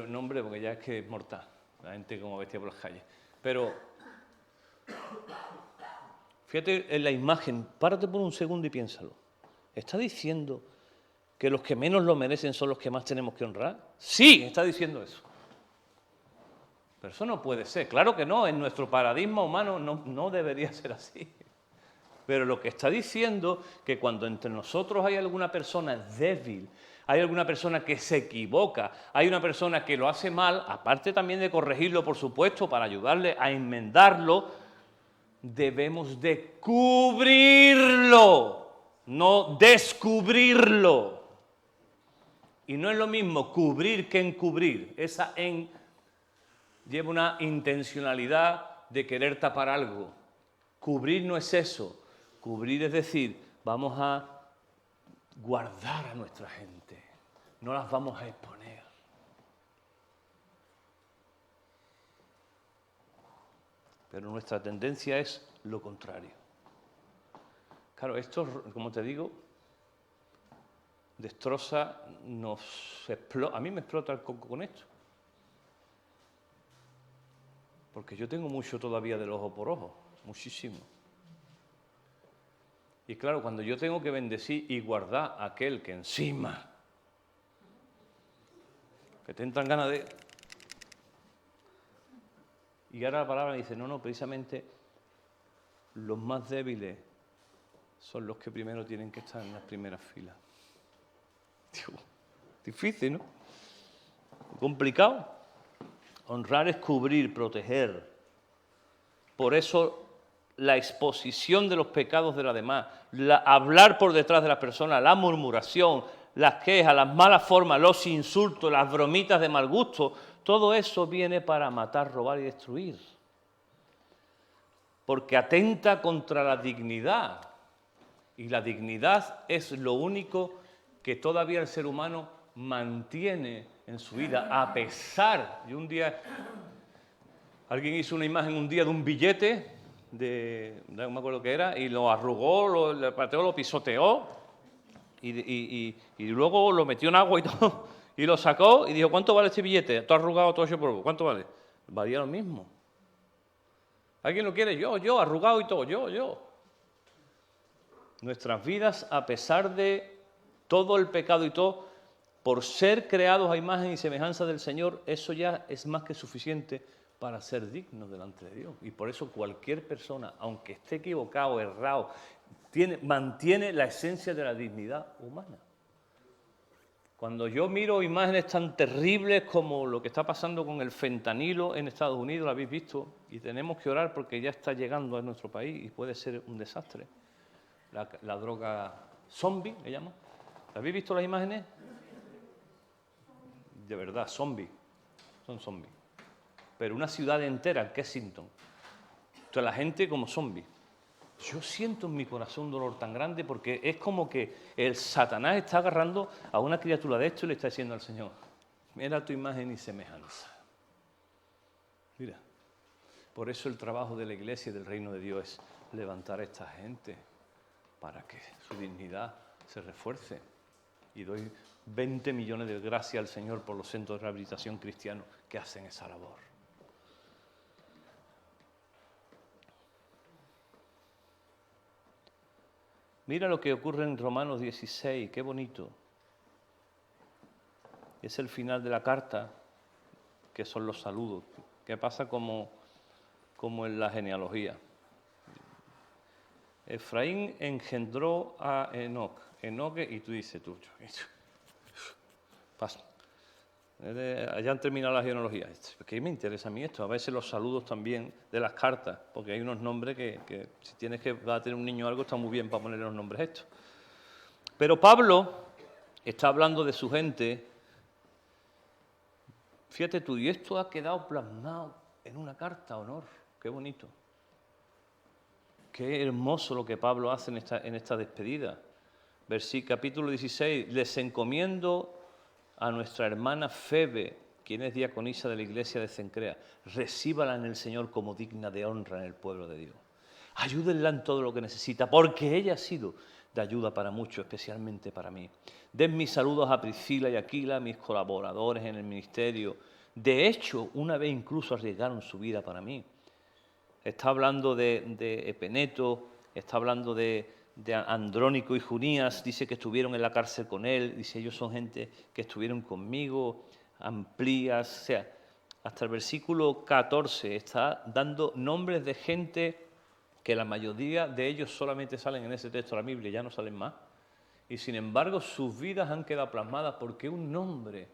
no, hombre, porque ya es que es mortal. La gente como vestía por las calles. Pero fíjate en la imagen, párate por un segundo y piénsalo. ¿Está diciendo que los que menos lo merecen son los que más tenemos que honrar? Sí, está diciendo eso. Pero eso no puede ser. Claro que no, en nuestro paradigma humano no debería ser así. Pero lo que está diciendo que cuando entre nosotros hay alguna persona débil, hay alguna persona que se equivoca, hay una persona que lo hace mal, aparte también de corregirlo, por supuesto, para ayudarle a enmendarlo, debemos de cubrirlo, no descubrirlo. Y no es lo mismo cubrir que encubrir. Esa en lleva una intencionalidad de querer tapar algo. Cubrir no es eso. Cubrir es decir, vamos a guardar a nuestra gente, no las vamos a exponer. Pero nuestra tendencia es lo contrario. Claro, esto, como te digo, destroza, a mí me explota el coco con esto. Porque yo tengo mucho todavía del ojo por ojo, muchísimo. Y claro, cuando yo tengo que bendecir y guardar a aquel que encima, que te entran ganas de... Y ahora la palabra dice, no, precisamente los más débiles son los que primero tienen que estar en las primeras filas. Dios, difícil, ¿no? Complicado. Honrar es cubrir, proteger. Por eso la exposición de los pecados de los demás, hablar por detrás de las personas, la murmuración, las quejas, las malas formas, los insultos, las bromitas de mal gusto, todo eso viene para matar, robar y destruir. Porque atenta contra la dignidad. Y la dignidad es lo único que todavía el ser humano mantiene en su vida, a pesar de un día... Alguien hizo una imagen un día de un billete, no me acuerdo qué era, y lo arrugó, lo pateó, lo pisoteó, y luego lo metió en agua y todo, y lo sacó y dijo, ¿cuánto vale este billete? Todo arrugado, todo hecho polvo, ¿cuánto vale? Valía lo mismo. ¿Alguien lo quiere? Yo, arrugado y todo, yo. Nuestras vidas, a pesar de todo el pecado y todo, por ser creados a imagen y semejanza del Señor, eso ya es más que suficiente para ser dignos delante de Dios. Y por eso cualquier persona, aunque esté equivocado, errado, mantiene la esencia de la dignidad humana. Cuando yo miro imágenes tan terribles como lo que está pasando con el fentanilo en Estados Unidos, lo habéis visto, y tenemos que orar porque ya está llegando a nuestro país y puede ser un desastre. La droga zombie, le llaman. ¿Habéis visto las imágenes? De verdad, zombies. Son zombies. Pero una ciudad entera en Kensington. Toda la gente como zombies. Yo siento en mi corazón un dolor tan grande porque es como que el Satanás está agarrando a una criatura de esto y le está diciendo al Señor, mira tu imagen y semejanza. Mira. Por eso el trabajo de la Iglesia y del Reino de Dios es levantar a esta gente para que su dignidad se refuerce. Y doy 20 millones de gracias al Señor por los centros de rehabilitación cristianos que hacen esa labor. Mira lo que ocurre en Romanos 16, qué bonito. Es el final de la carta, que son los saludos, que pasa como en la genealogía. Efraín engendró a Enoc, y tú dices, pasa. Ya han terminado la genealogía. ¿Qué me interesa a mí esto? A veces los saludos también de las cartas, porque hay unos nombres que si tienes que va a tener un niño o algo, está muy bien para ponerle los nombres estos. Pero Pablo está hablando de su gente. Fíjate tú, y esto ha quedado plasmado en una carta, honor. Qué bonito. Qué hermoso lo que Pablo hace en esta despedida. Capítulo 16, les encomiendo a nuestra hermana Febe, quien es diaconisa de la iglesia de Cencrea, recíbala en el Señor como digna de honra en el pueblo de Dios. Ayúdenla en todo lo que necesita, porque ella ha sido de ayuda para muchos, especialmente para mí. Den mis saludos a Priscila y Aquila, mis colaboradores en el ministerio. De hecho, una vez incluso arriesgaron su vida para mí. Está hablando de Epeneto, está hablando de Andrónico y Junías, dice que estuvieron en la cárcel con él, dice ellos son gente que estuvieron conmigo, Amplías, o sea, hasta el versículo 14 está dando nombres de gente que la mayoría de ellos solamente salen en ese texto de la Biblia, ya no salen más, y sin embargo sus vidas han quedado plasmadas porque un hombre,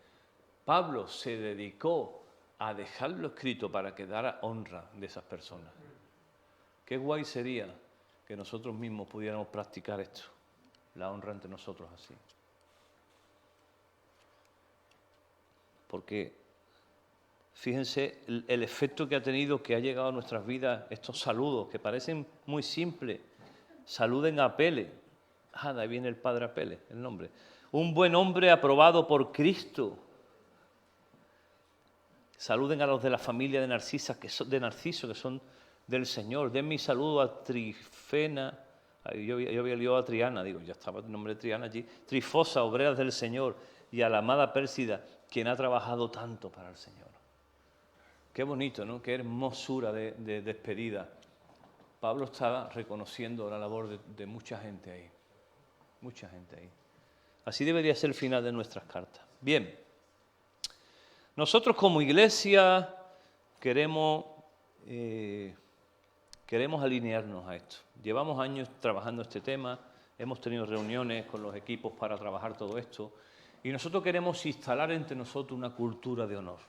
Pablo, se dedicó a dejarlo escrito para que dara honra de esas personas. Qué guay sería que nosotros mismos pudiéramos practicar esto, la honra entre nosotros así. Porque fíjense el efecto que ha tenido, que ha llegado a nuestras vidas estos saludos, que parecen muy simples. Saluden a Apele. De ahí viene el padre Apele, el nombre. Un buen hombre aprobado por Cristo. Saluden a los de la familia de Narciso, que son del Señor. Den mi saludo a Trifena. Yo había liado a Triana, digo, ya estaba el nombre de Triana allí. Trifosa, obreras del Señor. Y a la amada Pérsida, quien ha trabajado tanto para el Señor. Qué bonito, ¿no? Qué hermosura de despedida. Pablo está reconociendo la labor de mucha gente ahí. Mucha gente ahí. Así debería ser el final de nuestras cartas. Bien. Nosotros como iglesia queremos alinearnos a esto. Llevamos años trabajando este tema, hemos tenido reuniones con los equipos para trabajar todo esto y nosotros queremos instalar entre nosotros una cultura de honor.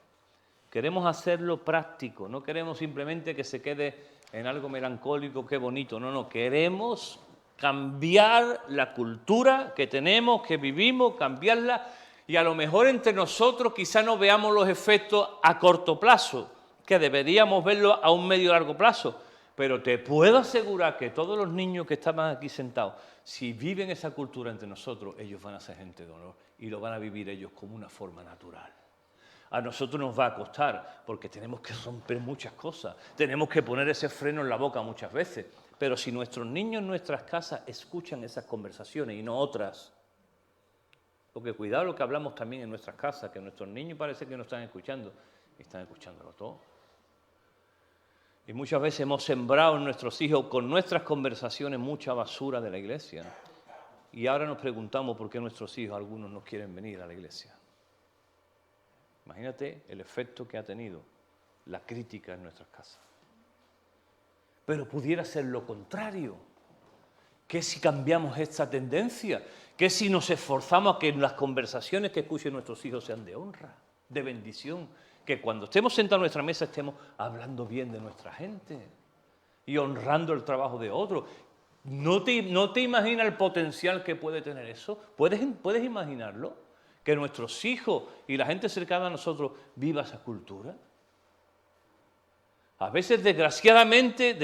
Queremos hacerlo práctico, no queremos simplemente que se quede en algo melancólico, qué bonito, no, queremos cambiar la cultura que tenemos, que vivimos, cambiarla y a lo mejor entre nosotros quizá no veamos los efectos a corto plazo, que deberíamos verlos a un medio y largo plazo. Pero te puedo asegurar que todos los niños que estaban aquí sentados, si viven esa cultura entre nosotros, ellos van a ser gente de honor y lo van a vivir ellos como una forma natural. A nosotros nos va a costar porque tenemos que romper muchas cosas, tenemos que poner ese freno en la boca muchas veces, pero si nuestros niños en nuestras casas escuchan esas conversaciones y no otras, porque cuidado lo que hablamos también en nuestras casas, que nuestros niños parece que no están escuchándolo todo. Y muchas veces hemos sembrado en nuestros hijos con nuestras conversaciones mucha basura de la iglesia. Y ahora nos preguntamos por qué nuestros hijos, algunos, no quieren venir a la iglesia. Imagínate el efecto que ha tenido la crítica en nuestras casas. Pero pudiera ser lo contrario. ¿Qué si cambiamos esta tendencia? ¿Qué si nos esforzamos a que las conversaciones que escuchen nuestros hijos sean de honra, de bendición? Que cuando estemos sentados en nuestra mesa estemos hablando bien de nuestra gente y honrando el trabajo de otros. ¿No te imaginas el potencial que puede tener eso? ¿Puedes imaginarlo? Que nuestros hijos y la gente cercana a nosotros viva esa cultura. A veces, desgraciadamente,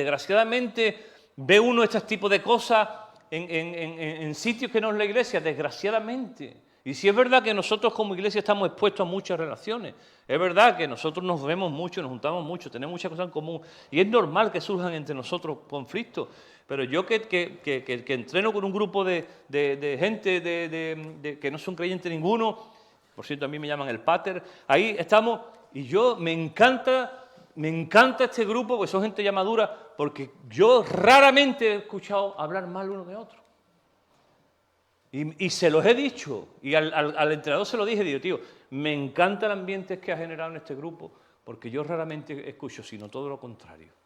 ve uno este tipo de cosas en sitios que no es la iglesia, desgraciadamente. Y sí es verdad que nosotros como iglesia estamos expuestos a muchas relaciones. Es verdad que nosotros nos vemos mucho, nos juntamos mucho, tenemos muchas cosas en común. Y es normal que surjan entre nosotros conflictos. Pero yo que entreno con un grupo de gente que no son creyentes ninguno, por cierto a mí me llaman el pater, ahí estamos y me encanta este grupo, porque son gente ya madura, porque yo raramente he escuchado hablar mal uno de otro. Y se los he dicho, y al entrenador se lo dije, digo, tío, me encanta el ambiente que ha generado en este grupo, porque yo raramente escucho, sino todo lo contrario.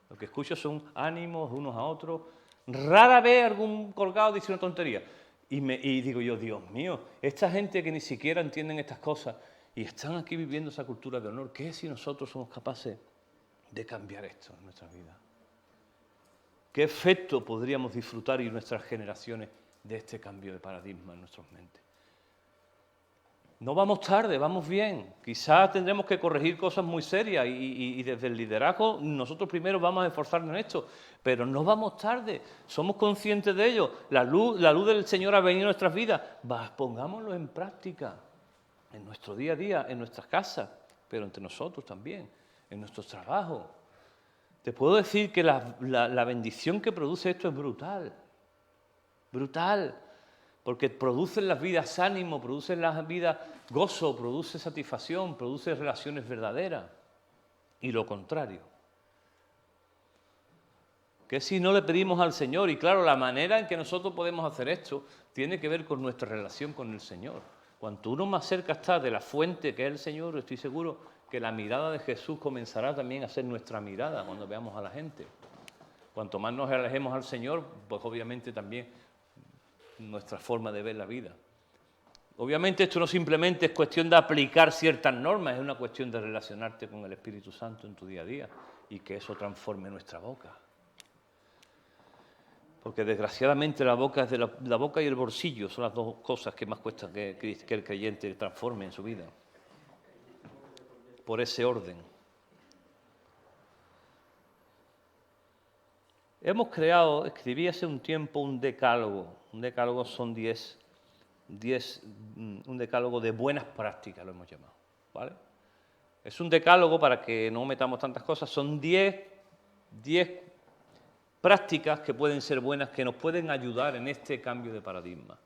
Lo que escucho son ánimos unos a otros, rara vez algún colgado dice una tontería. Y digo yo, Dios mío, esta gente que ni siquiera entienden estas cosas y están aquí viviendo esa cultura de honor, ¿qué si nosotros somos capaces de cambiar esto en nuestra vida? ¿Qué efecto podríamos disfrutar y nuestras generaciones de este cambio de paradigma en nuestras mentes? No vamos tarde, vamos bien. Quizás tendremos que corregir cosas muy serias y desde el liderazgo nosotros primero vamos a esforzarnos en esto, pero no vamos tarde, somos conscientes de ello. La luz del Señor ha venido a nuestras vidas, pongámoslo en práctica, en nuestro día a día, en nuestras casas, pero entre nosotros también, en nuestros trabajos. Te puedo decir que la bendición que produce esto es brutal, brutal. Porque produce en las vidas ánimo, produce en las vidas gozo, produce satisfacción, produce relaciones verdaderas. Y lo contrario. Que si no le pedimos al Señor, y claro, la manera en que nosotros podemos hacer esto tiene que ver con nuestra relación con el Señor. Cuanto uno más cerca está de la fuente que es el Señor, estoy seguro que la mirada de Jesús comenzará también a ser nuestra mirada cuando veamos a la gente. Cuanto más nos alejemos al Señor, pues obviamente también nuestra forma de ver la vida. Obviamente esto no simplemente es cuestión de aplicar ciertas normas, es una cuestión de relacionarte con el Espíritu Santo en tu día a día y que eso transforme nuestra boca. Porque desgraciadamente la boca y el bolsillo son las dos cosas que más cuesta que el creyente transforme en su vida. Por ese orden. Escribí hace un tiempo un decálogo. Un decálogo son 10, un decálogo de buenas prácticas, lo hemos llamado, ¿vale? Es un decálogo, para que no metamos tantas cosas, son 10 prácticas que pueden ser buenas, que nos pueden ayudar en este cambio de paradigma.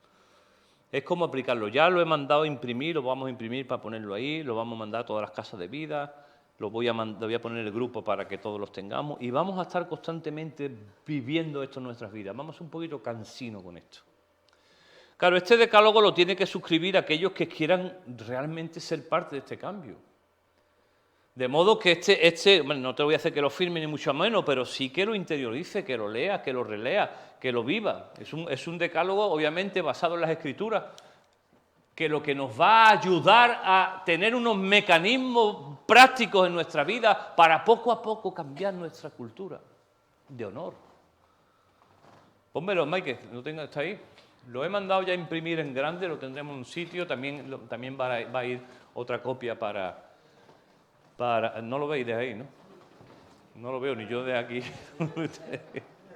Es cómo aplicarlo. Ya lo he mandado a imprimir, lo vamos a imprimir para ponerlo ahí, lo vamos a mandar a todas las casas de vida, lo voy a poner en el grupo para que todos los tengamos, y vamos a estar constantemente viviendo esto en nuestras vidas. Vamos un poquito cansinos con esto. Claro, este decálogo lo tiene que suscribir aquellos que quieran realmente ser parte de este cambio. De modo que bueno, no te voy a hacer que lo firme ni mucho menos, pero sí que lo interiorice, que lo lea, que lo relea, que lo viva. Es un decálogo, obviamente, basado en las Escrituras, que lo que nos va a ayudar a tener unos mecanismos prácticos en nuestra vida para poco a poco cambiar nuestra cultura de honor. Pónmelo, Mike, está ahí. Lo he mandado ya a imprimir en grande, lo tendremos en un sitio, también va a ir otra copia para... No lo veis de ahí, ¿no? No lo veo ni yo de aquí,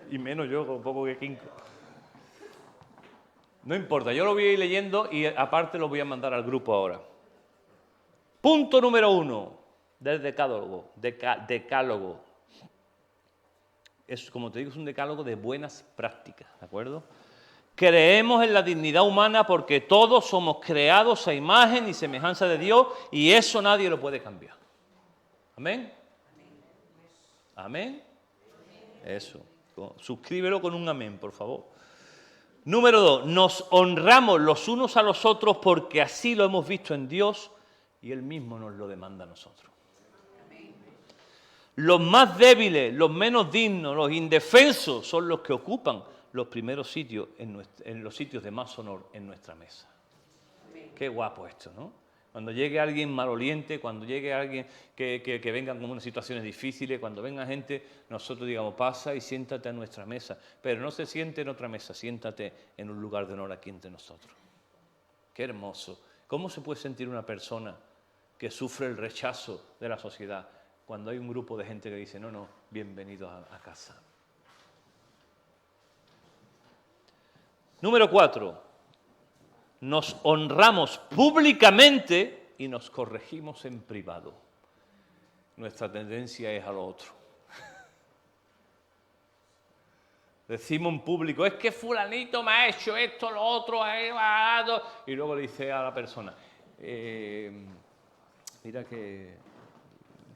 y menos yo, con poco que quinco. No importa, yo lo voy a ir leyendo y aparte lo voy a mandar al grupo ahora. Punto número 1 del decálogo. Decálogo. Es, como te digo, es un decálogo de buenas prácticas, ¿de acuerdo? Creemos en la dignidad humana porque todos somos creados a imagen y semejanza de Dios y eso nadie lo puede cambiar. ¿Amén? ¿Amén? Eso. Suscríbelo con un amén, por favor. Número 2. Nos honramos los unos a los otros porque así lo hemos visto en Dios y Él mismo nos lo demanda a nosotros. Los más débiles, los menos dignos, los indefensos son los que ocupan los primeros sitios en los sitios de más honor en nuestra mesa. Qué guapo esto, ¿no? Cuando llegue alguien maloliente, cuando llegue alguien que venga con unas situaciones difíciles, cuando venga gente, nosotros digamos, pasa y siéntate a nuestra mesa. Pero no se siente en otra mesa, siéntate en un lugar de honor aquí entre nosotros. Qué hermoso. ¿Cómo se puede sentir una persona que sufre el rechazo de la sociedad cuando hay un grupo de gente que dice, no, bienvenidos a casa? Número 4. Nos honramos públicamente y nos corregimos en privado. Nuestra tendencia es a lo otro. Decimos en público, es que fulanito me ha hecho esto, lo otro, y luego le dice a la persona, mira que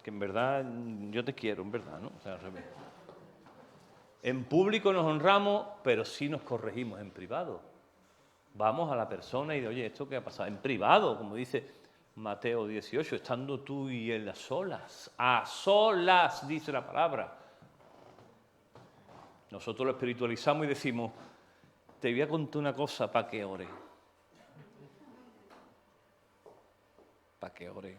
en verdad yo te quiero, en verdad, ¿no? O sea, al revés. En público nos honramos, pero sí nos corregimos en privado. Vamos a la persona y de, oye, ¿esto qué ha pasado? En privado, como dice Mateo 18, estando tú y él a solas, dice la palabra. Nosotros lo espiritualizamos y decimos, te voy a contar una cosa para que ore. Para que ore.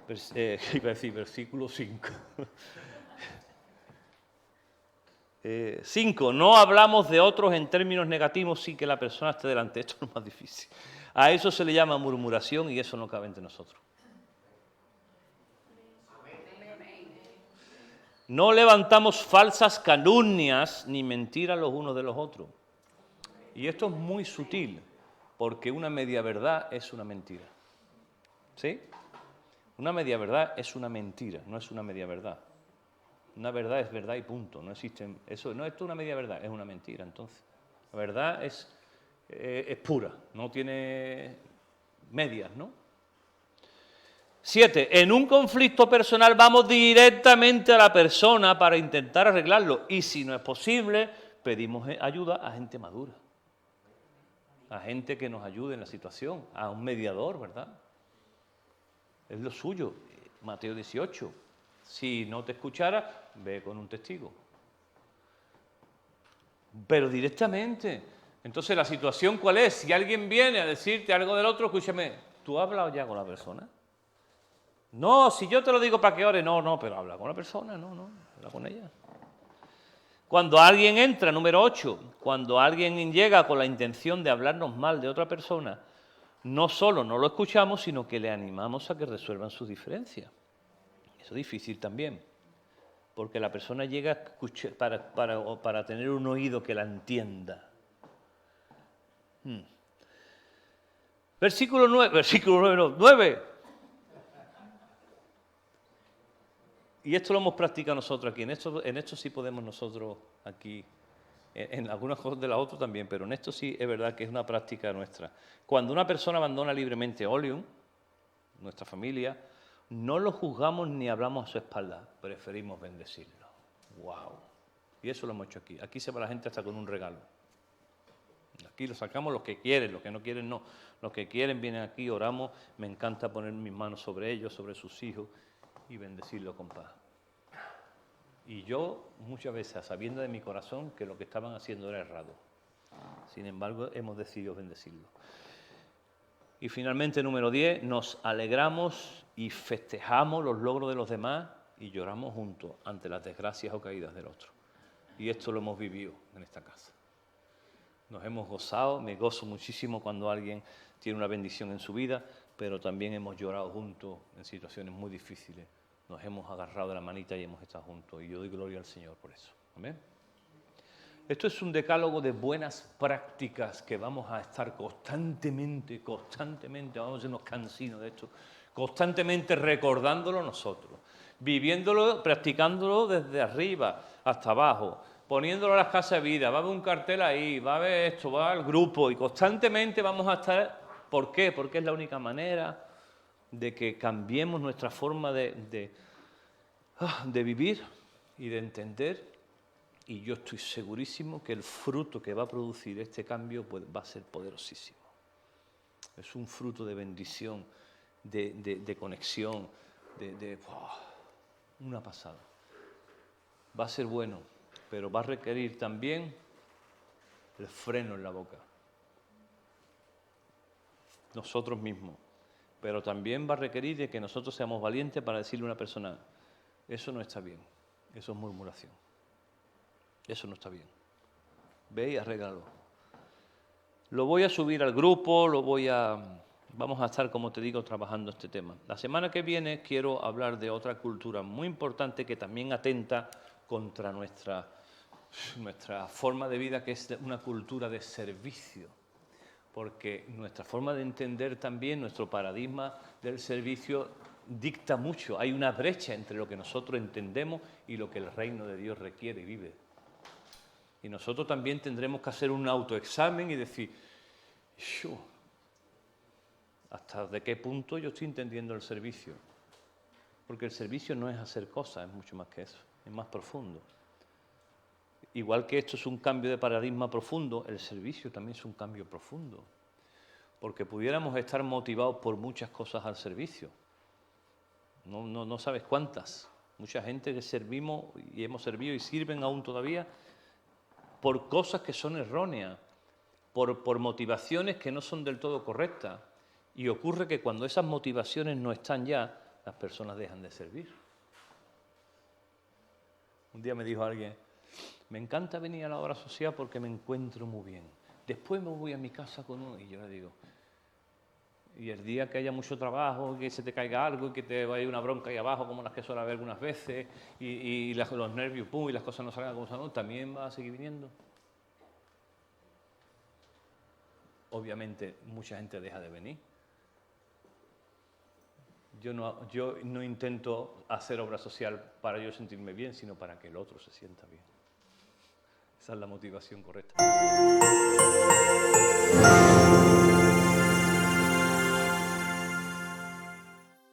Iba a decir versículo 5. 5. No hablamos de otros en términos negativos sin que la persona esté delante. Esto es lo más difícil. A eso se le llama murmuración y eso no cabe entre nosotros. No levantamos falsas calumnias ni mentiras los unos de los otros. Y esto es muy sutil, porque una media verdad es una mentira. ¿Sí? Una media verdad es una mentira, no es una media verdad. Una verdad es verdad y punto. No existe eso. No es una media verdad, es una mentira. Entonces, la verdad es pura, no tiene medias, ¿no? 7. En un conflicto personal vamos directamente a la persona para intentar arreglarlo y si no es posible, pedimos ayuda a gente madura, a gente que nos ayude en la situación, a un mediador, ¿verdad? Es lo suyo. Mateo 18. Si no te escuchara, ve con un testigo. Pero directamente. Entonces, ¿la situación cuál es? Si alguien viene a decirte algo del otro, escúchame, ¿tú has hablado ya con la persona? No, si yo te lo digo para que ore, no, pero habla con la persona, no, habla con ella. Cuando alguien entra, número 8, cuando alguien llega con la intención de hablarnos mal de otra persona, no solo no lo escuchamos, sino que le animamos a que resuelvan sus diferencias. Eso es difícil también, porque la persona llega a escuchar para tener un oído que la entienda. Versículo 9. Y esto lo hemos practicado nosotros aquí, en esto sí podemos nosotros aquí en algunas cosas de la otra también, pero en esto sí es verdad que es una práctica nuestra. Cuando una persona abandona libremente Oleum, nuestra familia, no lo juzgamos ni hablamos a su espalda, preferimos bendecirlo. ¡Wow! Y eso lo hemos hecho aquí. Aquí se va la gente hasta con un regalo. Aquí lo sacamos los que quieren, los que no quieren no. Los que quieren vienen aquí, oramos, me encanta poner mis manos sobre ellos, sobre sus hijos y bendecirlo con paz. Y yo muchas veces, sabiendo de mi corazón que lo que estaban haciendo era errado. Sin embargo, hemos decidido bendecirlo. Y finalmente, número 10, nos alegramos y festejamos los logros de los demás y lloramos juntos ante las desgracias o caídas del otro. Y esto lo hemos vivido en esta casa. Nos hemos gozado, me gozo muchísimo cuando alguien tiene una bendición en su vida, pero también hemos llorado juntos en situaciones muy difíciles. Nos hemos agarrado de la manita y hemos estado juntos. Y yo doy gloria al Señor por eso. Amén. Esto es un decálogo de buenas prácticas que vamos a estar constantemente, vamos a sernos cansinos de esto, constantemente recordándolo nosotros, viviéndolo, practicándolo desde arriba hasta abajo, poniéndolo a las casas de vida, va a haber un cartel ahí, va a haber esto, va al grupo y constantemente vamos a estar. ¿Por qué? Porque es la única manera de que cambiemos nuestra forma de vivir y de entender. Y yo estoy segurísimo que el fruto que va a producir este cambio va a ser poderosísimo. Es un fruto de bendición, de conexión, una pasada. Va a ser bueno, pero va a requerir también el freno en la boca. Nosotros mismos. Pero también va a requerir de que nosotros seamos valientes para decirle a una persona, eso no está bien, eso es murmuración. Eso no está bien. Ve y arréglalo. Lo voy a subir al grupo, vamos a estar, como te digo, trabajando este tema. La semana que viene quiero hablar de otra cultura muy importante que también atenta contra nuestra forma de vida, que es una cultura de servicio. Porque nuestra forma de entender también, nuestro paradigma del servicio dicta mucho. Hay una brecha entre lo que nosotros entendemos y lo que el reino de Dios requiere y vive. Y nosotros también tendremos que hacer un autoexamen y decir, ¿hasta de qué punto yo estoy entendiendo el servicio? Porque el servicio no es hacer cosas, es mucho más que eso, es más profundo. Igual que esto es un cambio de paradigma profundo, el servicio también es un cambio profundo. Porque pudiéramos estar motivados por muchas cosas al servicio. No sabes cuántas. Mucha gente que servimos y hemos servido y sirven aún todavía por cosas que son erróneas, por motivaciones que no son del todo correctas. Y ocurre que cuando esas motivaciones no están ya, las personas dejan de servir. Un día me dijo alguien, me encanta venir a la obra social porque me encuentro muy bien. Después me voy a mi casa con uno y yo le digo, y el día que haya mucho trabajo, que se te caiga algo y que te vaya una bronca ahí abajo, como las que suele haber algunas veces, y los nervios, y las cosas no salgan como son, ¿también vas a seguir viniendo? Obviamente mucha gente deja de venir. Yo no intento hacer obra social para yo sentirme bien, sino para que el otro se sienta bien. Esa es la motivación correcta.